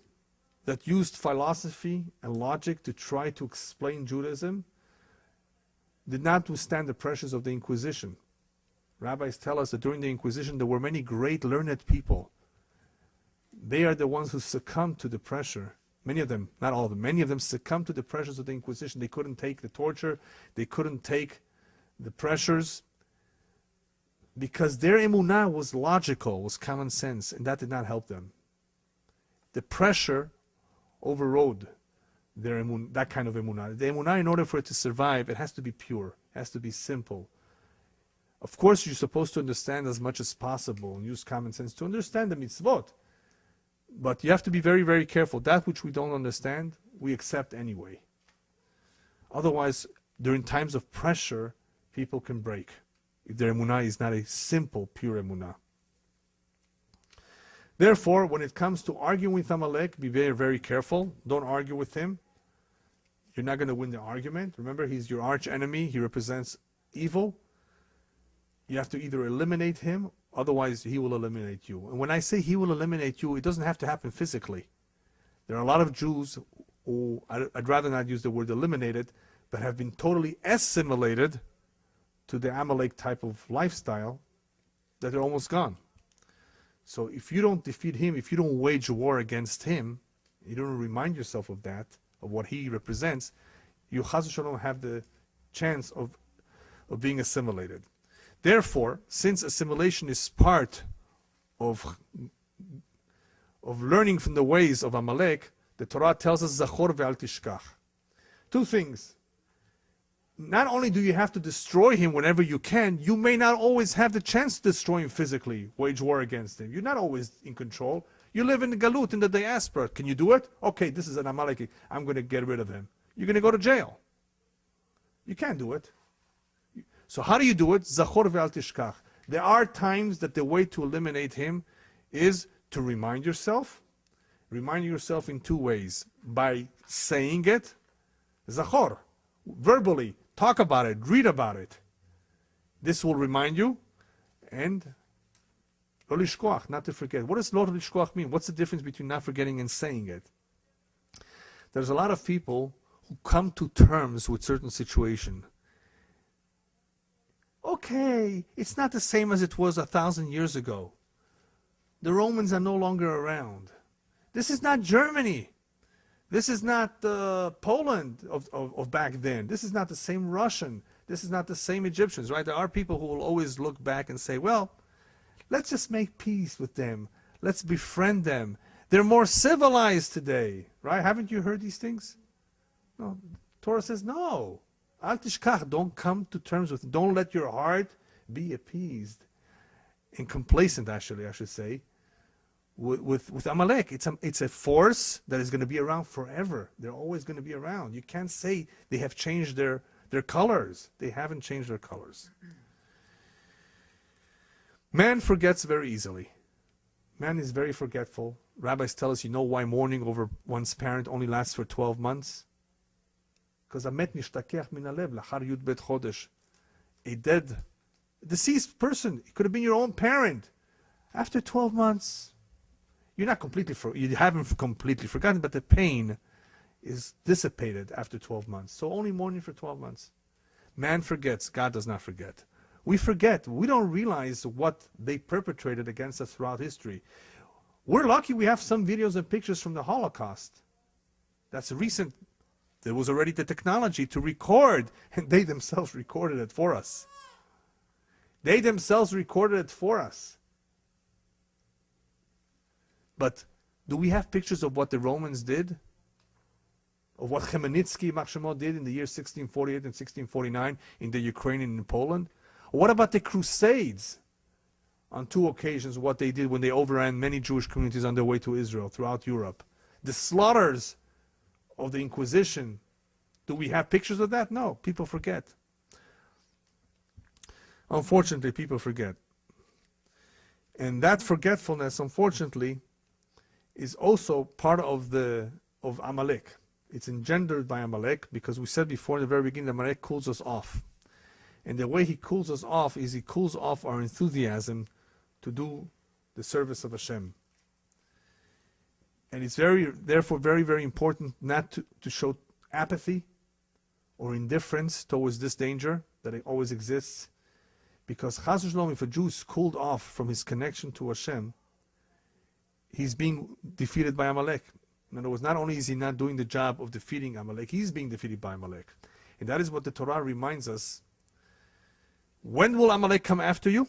that used philosophy and logic to try to explain Judaism did not withstand the pressures of the Inquisition. Rabbis tell us that during the Inquisition there were many great learned people. They are the ones who succumbed to the pressure. Many of them, not all of them, many of them succumbed to the pressures of the Inquisition. They couldn't take the torture. They couldn't take the pressures. because their emunah was logical, was common sense, and that did not help them. The pressure overrode their that kind of emunah. The emunah, in order for it to survive, it has to be pure, it has to be simple. Of course, you're supposed to understand as much as possible and use common sense to understand the mitzvot. But you have to be very, very careful. That which we don't understand, we accept anyway. Otherwise, during times of pressure, people can break if their emunah is not a simple, pure emunah. Therefore, when it comes to arguing with Amalek, be very, very careful. Don't argue with him. You're not going to win the argument. Remember, he's your arch enemy. He represents evil. You have to either eliminate him, otherwise he will eliminate you. And when I say he will eliminate you, it doesn't have to happen physically. There are a lot of Jews who, I'd rather not use the word eliminated, but have been totally assimilated to the Amalek type of lifestyle, that they're almost gone. So if you don't defeat him, if you don't wage war against him, you don't remind yourself of that, of what he represents, you Chas v'Shalom have the chance of being assimilated. Therefore, since assimilation is part of learning from the ways of Amalek, the Torah tells us, Zachor ve'al tishkach. Two things. Not only do you have to destroy him whenever you can, you may not always have the chance to destroy him physically, wage war against him. You're not always in control. You live in the galut, in the diaspora. Can you do it? Okay, this is an Amaleki. I'm going to get rid of him. You're going to go to jail. You can't do it. So how do you do it? Zachor ve'al tishkach. There are times that the way to eliminate him is to remind yourself. Remind yourself in two ways. By saying it, Zachor, verbally, talk about it, read about it. This will remind you. And lo lishkoach, not to forget. What does lo lishkoach mean? What's the difference between not forgetting and saying it? There's a lot of people who come to terms with certain situation. Okay, it's not the same as it was 1,000 years ago. The Romans are no longer around. This is not Germany. This is not Poland of back then. This is not the same Russian. This is not the same Egyptians, right? There are people who will always look back and say, well, let's just make peace with them. Let's befriend them. They're more civilized today, right? Haven't you heard these things? No. Torah says, no. Al tishkach, don't come to terms with it. Don't let your heart be appeased and complacent, actually, I should say, with Amalek. It's a force that is going to be around forever. They're always going to be around. You can't say they have changed their colors. They haven't changed their colors. Man forgets very easily. Man is very forgetful. Rabbis tell us, you know why mourning over one's parent only lasts for 12 months? Because a dead, deceased person, it could have been your own parent. After 12 months, you haven't completely forgotten, but the pain is dissipated after 12 months. So only mourning for 12 months. Man forgets, God does not forget. We forget. We don't realize what they perpetrated against us throughout history. We're lucky we have some videos and pictures from the Holocaust. That's recent. There was already the technology to record, and they themselves recorded it for us. They themselves recorded it for us. But do we have pictures of what the Romans did? Of what Chmielnicki, Machshemo, did in the year 1648 and 1649 in the Ukraine and in Poland? What about the Crusades? On two occasions, what they did when they overran many Jewish communities on their way to Israel throughout Europe. The slaughters of the Inquisition. Do we have pictures of that? No, people forget. Unfortunately, people forget. And that forgetfulness, unfortunately, is also part of Amalek. It's engendered by Amalek, because we said before in the very beginning, Amalek cools us off. And the way he cools us off is he cools off our enthusiasm to do the service of Hashem. And it's therefore very, very important not to show apathy or indifference towards this danger that it always exists. Because Chas v'Shalom, if a Jew is cooled off from his connection to Hashem, he's being defeated by Amalek. In other words, not only is he not doing the job of defeating Amalek, he's being defeated by Amalek. And that is what the Torah reminds us. When will Amalek come after you?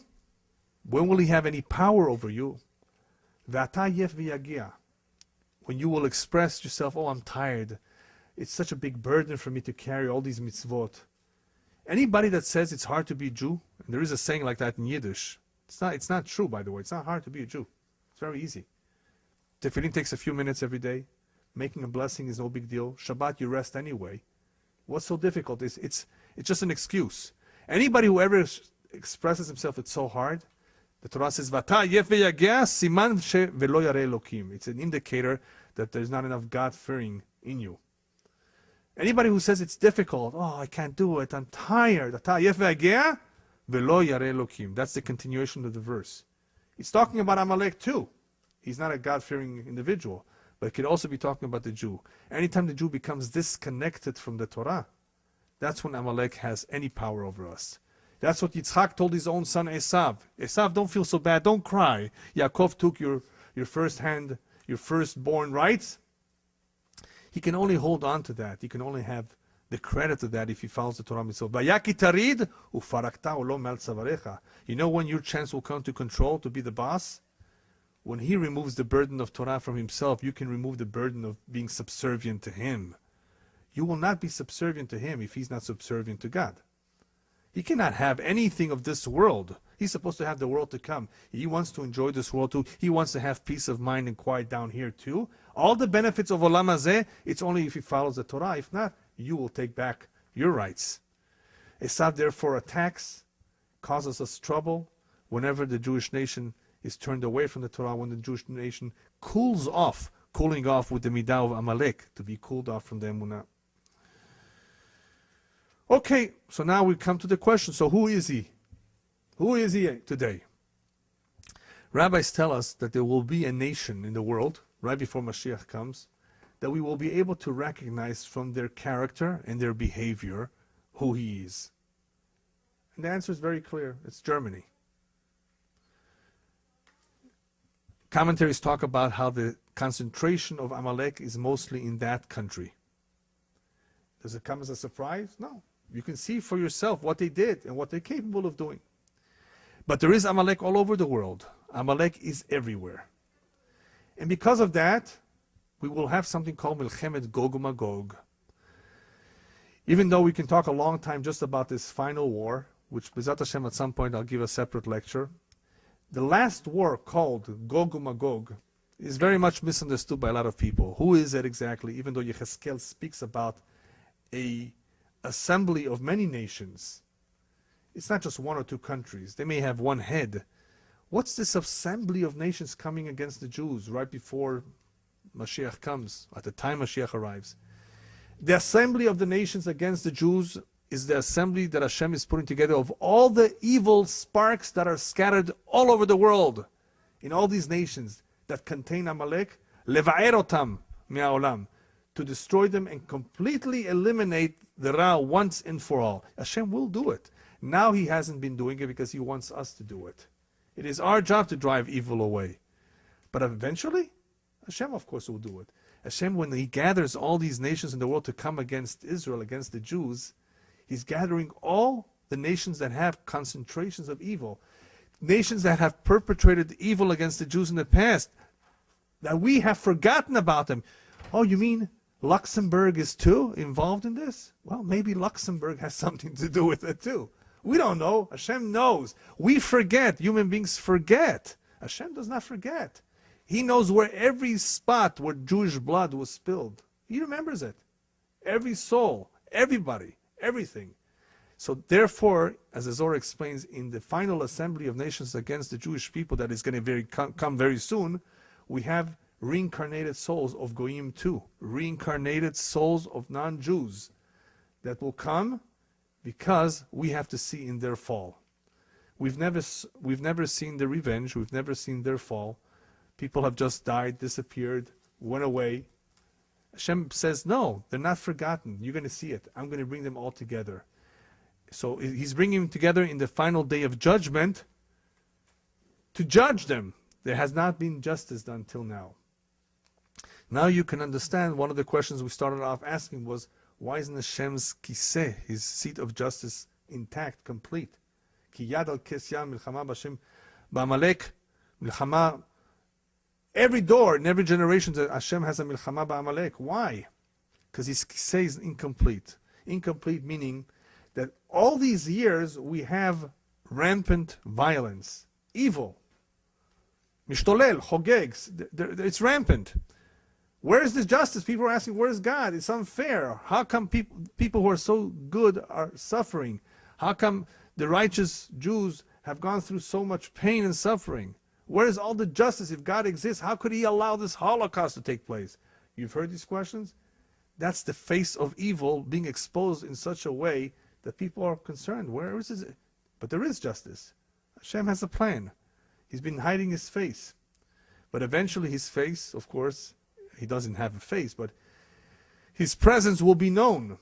When will he have any power over you? Ve'ata yef v'yagia. When you will express yourself, oh, I'm tired. It's such a big burden for me to carry all these mitzvot. Anybody that says it's hard to be a Jew, and there is a saying like that in Yiddish, it's not true, by the way. It's not hard to be a Jew. It's very easy. Tefillin takes a few minutes every day. Making a blessing is no big deal. Shabbat, you rest anyway. What's so difficult? It's just an excuse. Anybody who ever expresses himself, it's so hard. The Torah says, "Vata yef v'yagea siman she velo yareh Elokim." It's an indicator that there's not enough God-fearing in you. Anybody who says it's difficult, oh, I can't do it, I'm tired. Vata yef v'yagea velo yareh Elokim. That's the continuation of the verse. It's talking about Amalek too. He's not a God-fearing individual, but it could also be talking about the Jew. Anytime the Jew becomes disconnected from the Torah, that's when Amalek has any power over us. That's what Yitzchak told his own son Esav. Esav, don't feel so bad, don't cry. Yaakov took your firstborn rights. He can only hold on to that. He can only have the credit of that if he follows the Torah mitzvot. You know when your chance will come to control, to be the boss? When he removes the burden of Torah from himself, you can remove the burden of being subservient to him. You will not be subservient to him if he's not subservient to God. He cannot have anything of this world. He's supposed to have the world to come. He wants to enjoy this world too. He wants to have peace of mind and quiet down here too. All the benefits of Olam Hazeh, it's only if he follows the Torah. If not, you will take back your rights. Esav therefore attacks, causes us trouble. Whenever the Jewish nation is turned away from the Torah, when the Jewish nation cooling off with the midah of Amalek, to be cooled off from the emunah. Okay, so now we come to the question, so who is he? Who is he today? Rabbis tell us that there will be a nation in the world, right before Mashiach comes, that we will be able to recognize from their character and their behavior who he is. And the answer is very clear. It's Germany. Commentaries talk about how the concentration of Amalek is mostly in that country. Does it come as a surprise? No. You can see for yourself what they did and what they're capable of doing. But there is Amalek all over the world. Amalek is everywhere. And because of that, we will have something called Milchemet Gog uMagog. Even though we can talk a long time just about this final war, which B'ezrat Hashem at some point I'll give a separate lecture, the last war called Gog uMagog is very much misunderstood by a lot of people. Who is it exactly? Even though Yechezkel speaks about a assembly of many nations. It's not just one or two countries. They may have one head. What's this assembly of nations coming against the Jews right before Mashiach comes, at the time Mashiach arrives? The assembly of the nations against the Jews is the assembly that Hashem is putting together of all the evil sparks that are scattered all over the world, in all these nations that contain Amalek, leva'er otam me'aolam, to destroy them and completely eliminate the Ra once and for all. Hashem will do it. Now he hasn't been doing it because he wants us to do it. It is our job to drive evil away. But eventually, Hashem of course will do it. Hashem, when he gathers all these nations in the world to come against Israel, against the Jews, he's gathering all the nations that have concentrations of evil. Nations that have perpetrated evil against the Jews in the past, that we have forgotten about them. Oh, you mean Luxembourg is too involved in this? Well, maybe Luxembourg has something to do with it too. We don't know. Hashem knows. We forget. Human beings forget. Hashem does not forget. He knows where every spot where Jewish blood was spilled. He remembers it. Every soul, everybody, everything. So therefore, as the Zohar explains, in the final assembly of nations against the Jewish people that is going to come very soon, we have reincarnated souls of Goyim too, reincarnated souls of non-Jews that will come because we have to see in their fall. We've never seen their revenge, we've never seen their fall. People have just died, disappeared, went away. Hashem says, no, they're not forgotten. You're going to see it. I'm going to bring them all together. So he's bringing them together in the final day of judgment to judge them. There has not been justice done till now. Now you can understand one of the questions we started off asking was, why isn't Hashem's kiseh, his seat of justice, intact, complete? Ki yad al kes yam milchama b'Hashem Ba'amalek, milchama. Every door in every generation that Hashem has a milchama ba'amalek. Why? Because he says incomplete. Incomplete meaning that all these years we have rampant violence, evil. Mishtolel, chogeg, it's rampant. Where is this justice? People are asking, where is God? It's unfair. How come people who are so good are suffering? How come the righteous Jews have gone through so much pain and suffering? Where is all the justice? If God exists, how could he allow this Holocaust to take place? You've heard these questions? That's the face of evil being exposed in such a way that people are concerned. Where is it? But there is justice. Hashem has a plan. He's been hiding his face. But eventually his face, of course, he doesn't have a face, but his presence will be known.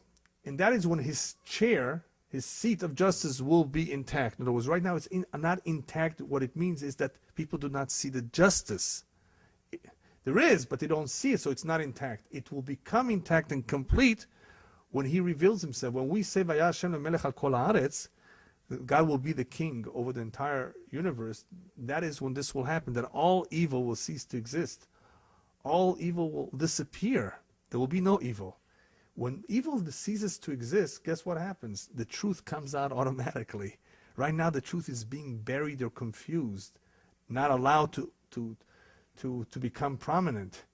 And that is when his chair, his seat of justice will be intact. In other words, right now it's not intact. What it means is that people do not see the justice. There is, but they don't see it, so it's not intact. It will become intact and complete when he reveals himself. When we say, Vaya Hashem lemelech al kol haaretz, God will be the king over the entire universe, that is when this will happen, that all evil will cease to exist. All evil will disappear. There will be no evil. When evil ceases to exist, guess what happens? The truth comes out automatically. Right now the truth is being buried or confused, not allowed to become prominent.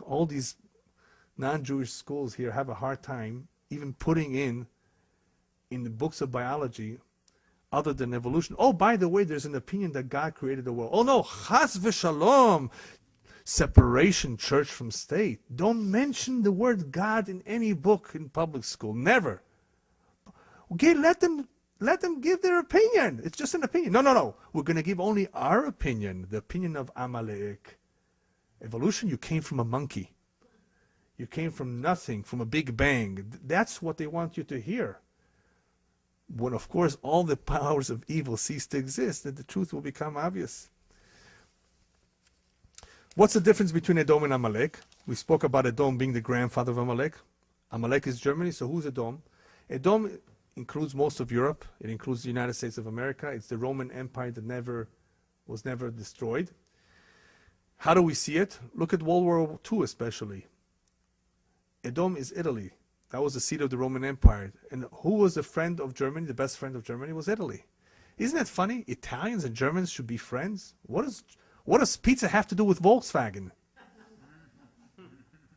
All these non-Jewish schools here have a hard time even putting in the books of biology other than evolution. Oh, by the way, there's an opinion that God created the world. Oh no, chas v'shalom, separation church from state. Don't mention the word God in any book in public school. Never. Okay, let them give their opinion. It's just an opinion. No. We're going to give only our opinion, the opinion of Amalek. Evolution, you came from a monkey. You came from nothing, from a big bang. That's what they want you to hear. When, of course, all the powers of evil cease to exist, then the truth will become obvious. What's the difference between Edom and Amalek? We spoke about Edom being the grandfather of Amalek. Amalek is Germany, so who's Edom? Edom includes most of Europe. It includes the United States of America. It's the Roman Empire that was never destroyed. How do we see it? Look at World War II especially. Edom is Italy. That was the seat of the Roman Empire. And who was the friend of Germany? The best friend of Germany was Italy. Isn't that funny? Italians and Germans should be friends? What does pizza have to do with Volkswagen?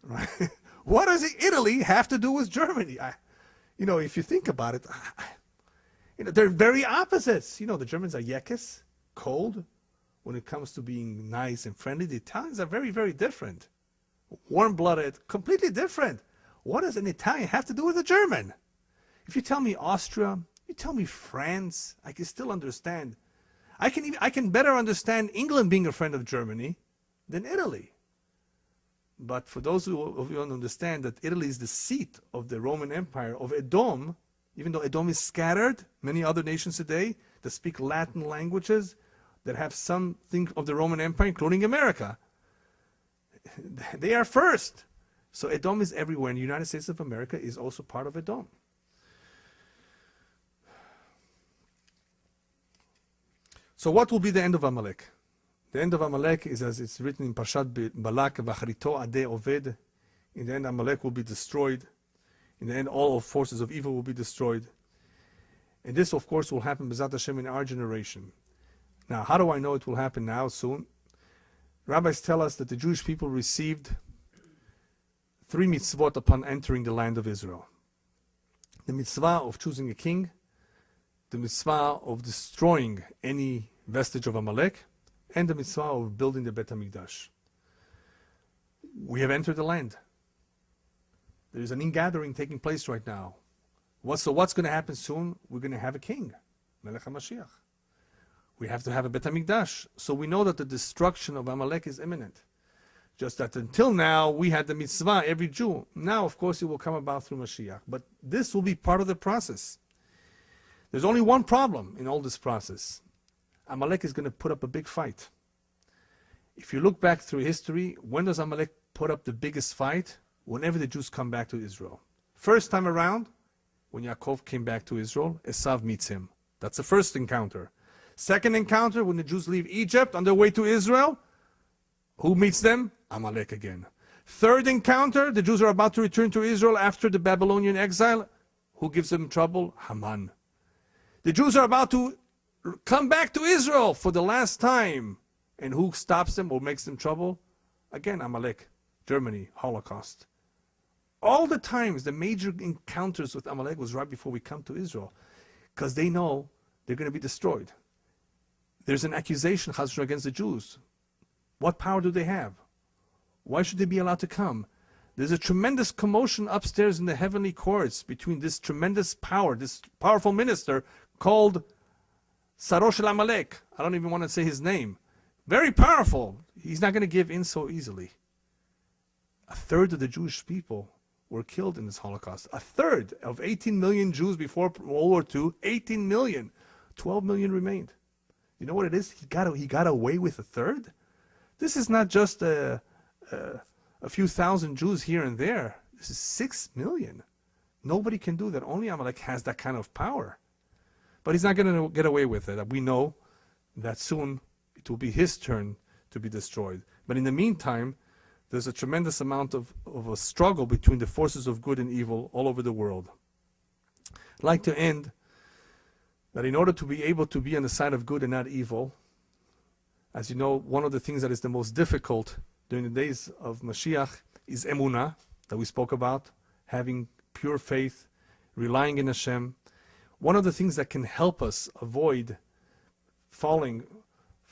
Right? What does Italy have to do with Germany? If you think about it, they're very opposites. The Germans are yekes, cold. When it comes to being nice and friendly, the Italians are very, very different. Warm-blooded, completely different. What does an Italian have to do with a German? If you tell me Austria, you tell me France, I can still understand. I can better understand England being a friend of Germany than Italy. But for those of you who understand that Italy is the seat of the Roman Empire of Edom, even though Edom is scattered, many other nations today that speak Latin languages, that have something of the Roman Empire, including America, they are first. So Edom is everywhere, and the United States of America is also part of Edom. So what will be the end of Amalek? The end of Amalek is as it's written in Parshat Balak, V'achrito adeh oved. In the end, Amalek will be destroyed. In the end, all forces of evil will be destroyed. And this, of course, will happen, B'ezrat Hashem, in our generation. Now, how do I know it will happen now, soon? Rabbis tell us that the Jewish people received 3 mitzvot upon entering the land of Israel. The mitzvah of choosing a king, the mitzvah of destroying any vestige of Amalek, and the mitzvah of building the Bet HaMikdash. We have entered the land. There is an ingathering taking place right now. What's going to happen soon? We're going to have a king, Melech HaMashiach. We have to have a Bet HaMikdash. So we know that the destruction of Amalek is imminent. Just that until now, we had the mitzvah, every Jew. Now, of course, it will come about through Mashiach. But this will be part of the process. There's only one problem in all this process. Amalek is going to put up a big fight. If you look back through history, when does Amalek put up the biggest fight? Whenever the Jews come back to Israel. First time around, when Yaakov came back to Israel, Esav meets him. That's the first encounter. Second encounter, when the Jews leave Egypt on their way to Israel, who meets them? Amalek again. Third encounter, the Jews are about to return to Israel after the Babylonian exile. Who gives them trouble? Haman. The Jews are about to come back to Israel for the last time. And who stops them or makes them trouble? Again, Amalek. Germany, Holocaust. All the times, the major encounters with Amalek was right before we come to Israel. Because they know they're going to be destroyed. There's an accusation, Chas v'shalom, against the Jews. What power do they have? Why should they be allowed to come? There's a tremendous commotion upstairs in the heavenly courts between this tremendous power, this powerful minister called Saro shel Amalek. I don't even want to say his name. Very powerful. He's not going to give in so easily. A third of the Jewish people were killed in this Holocaust. A third of 18 million Jews before World War II, 18 million. 12 million remained. You know what it is? He got away with a third? This is not just a few thousand Jews here and there. This is 6 million. Nobody can do that. Only Amalek has that kind of power. But he's not going to get away with it. We know that soon it will be his turn to be destroyed. But in the meantime, there's a tremendous amount of a struggle between the forces of good and evil all over the world. I'd like to end that in order to be able to be on the side of good and not evil, as you know, one of the things that is the most difficult during the days of Mashiach is emunah, that we spoke about, having pure faith, relying in Hashem. One of the things that can help us avoid falling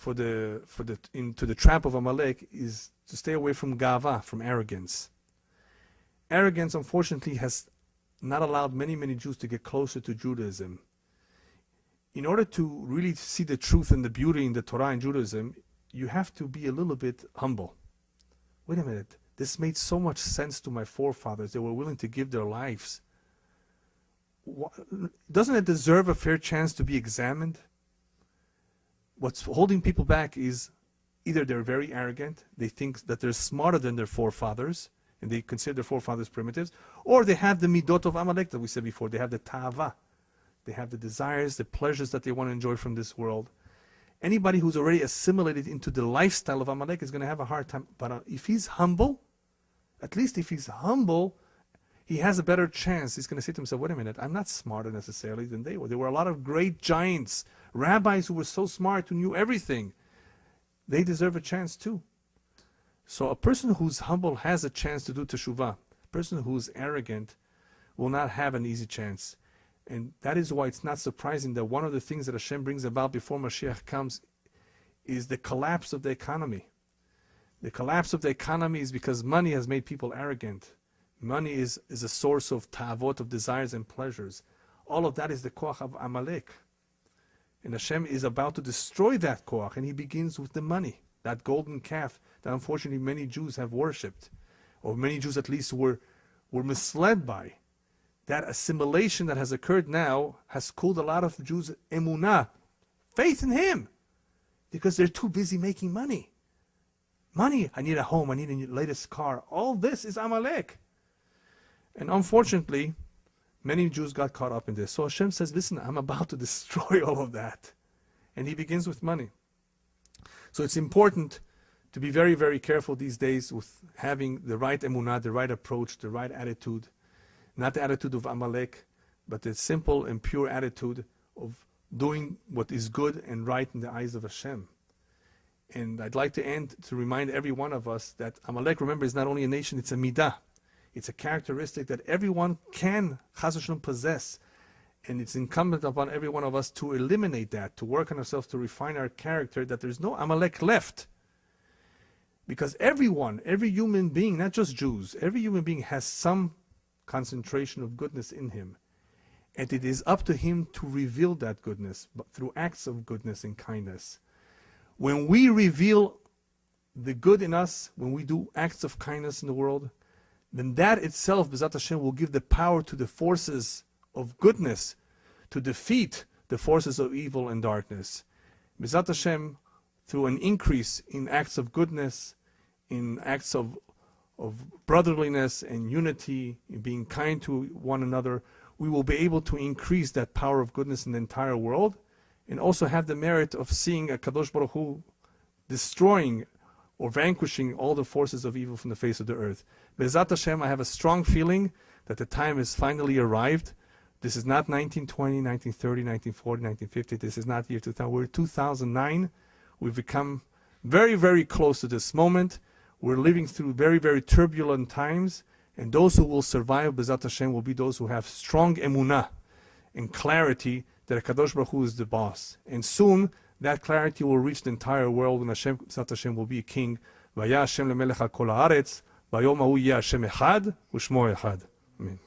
into the trap of Amalek is to stay away from gava, from arrogance. Arrogance, unfortunately, has not allowed many, many Jews to get closer to Judaism. In order to really see the truth and the beauty in the Torah and Judaism, you have to be a little bit humble. Wait a minute, this made so much sense to my forefathers. They were willing to give their lives. Doesn't it deserve a fair chance to be examined? What's holding people back is either they're very arrogant, they think that they're smarter than their forefathers, and they consider their forefathers primitives, or they have the midot of Amalek that we said before. They have the ta'ava. They have the desires, the pleasures that they want to enjoy from this world. Anybody who's already assimilated into the lifestyle of Amalek is going to have a hard time. But if he's humble, at least if he's humble, he has a better chance. He's going to say to himself, wait a minute, I'm not smarter necessarily than they were. There were a lot of great giants, rabbis who were so smart, who knew everything. They deserve a chance too. So a person who's humble has a chance to do teshuvah. A person who's arrogant will not have an easy chance. And that is why it's not surprising that one of the things that Hashem brings about before Mashiach comes is the collapse of the economy. The collapse of the economy is because money has made people arrogant. Money is a source of ta'avot, of desires and pleasures. All of that is the koach of Amalek. And Hashem is about to destroy that koach, and he begins with the money, that golden calf that unfortunately many Jews have worshipped, or many Jews at least were misled by. That assimilation that has occurred now has cooled a lot of Jews' emunah, faith in him, because they're too busy making money. Money, I need a home, I need a latest car. All this is Amalek. And unfortunately, many Jews got caught up in this. So Hashem says, listen, I'm about to destroy all of that. And he begins with money. So it's important to be very, very careful these days with having the right emunah, the right approach, the right attitude. Not the attitude of Amalek, but the simple and pure attitude of doing what is good and right in the eyes of Hashem. And I'd like to end to remind every one of us that Amalek, remember, is not only a nation, it's a midah. It's a characteristic that everyone can, Chas v'shalom, possess. And it's incumbent upon every one of us to eliminate that, to work on ourselves, to refine our character, that there's no Amalek left. Because everyone, every human being, not just Jews, every human being has some concentration of goodness in him. And it is up to him to reveal that goodness, but through acts of goodness and kindness. When we reveal the good in us, when we do acts of kindness in the world, then that itself, B'ezrat Hashem, will give the power to the forces of goodness to defeat the forces of evil and darkness. B'ezrat Hashem, through an increase in acts of goodness, in acts of brotherliness and unity, in being kind to one another, we will be able to increase that power of goodness in the entire world. and also have the merit of seeing a Kadosh Baruch Hu destroying or vanquishing all the forces of evil from the face of the earth. Be'ezat Hashem, I have a strong feeling that the time has finally arrived. This is not 1920, 1930, 1940, 1950. This is not year 2000. We're 2009. We've become very, very close to this moment. We're living through very, very turbulent times. And those who will survive, Be'ezat Hashem, will be those who have strong emunah and clarity that HaKadosh Baruch Hu is the boss. And soon, that clarity will reach the entire world, and Hashem, Be'ezat Hashem, will be a king. Vaya Hashem lemelech al kol haaretz, vayom hahu yeh Hashem echad, u'shmo echad. Amen.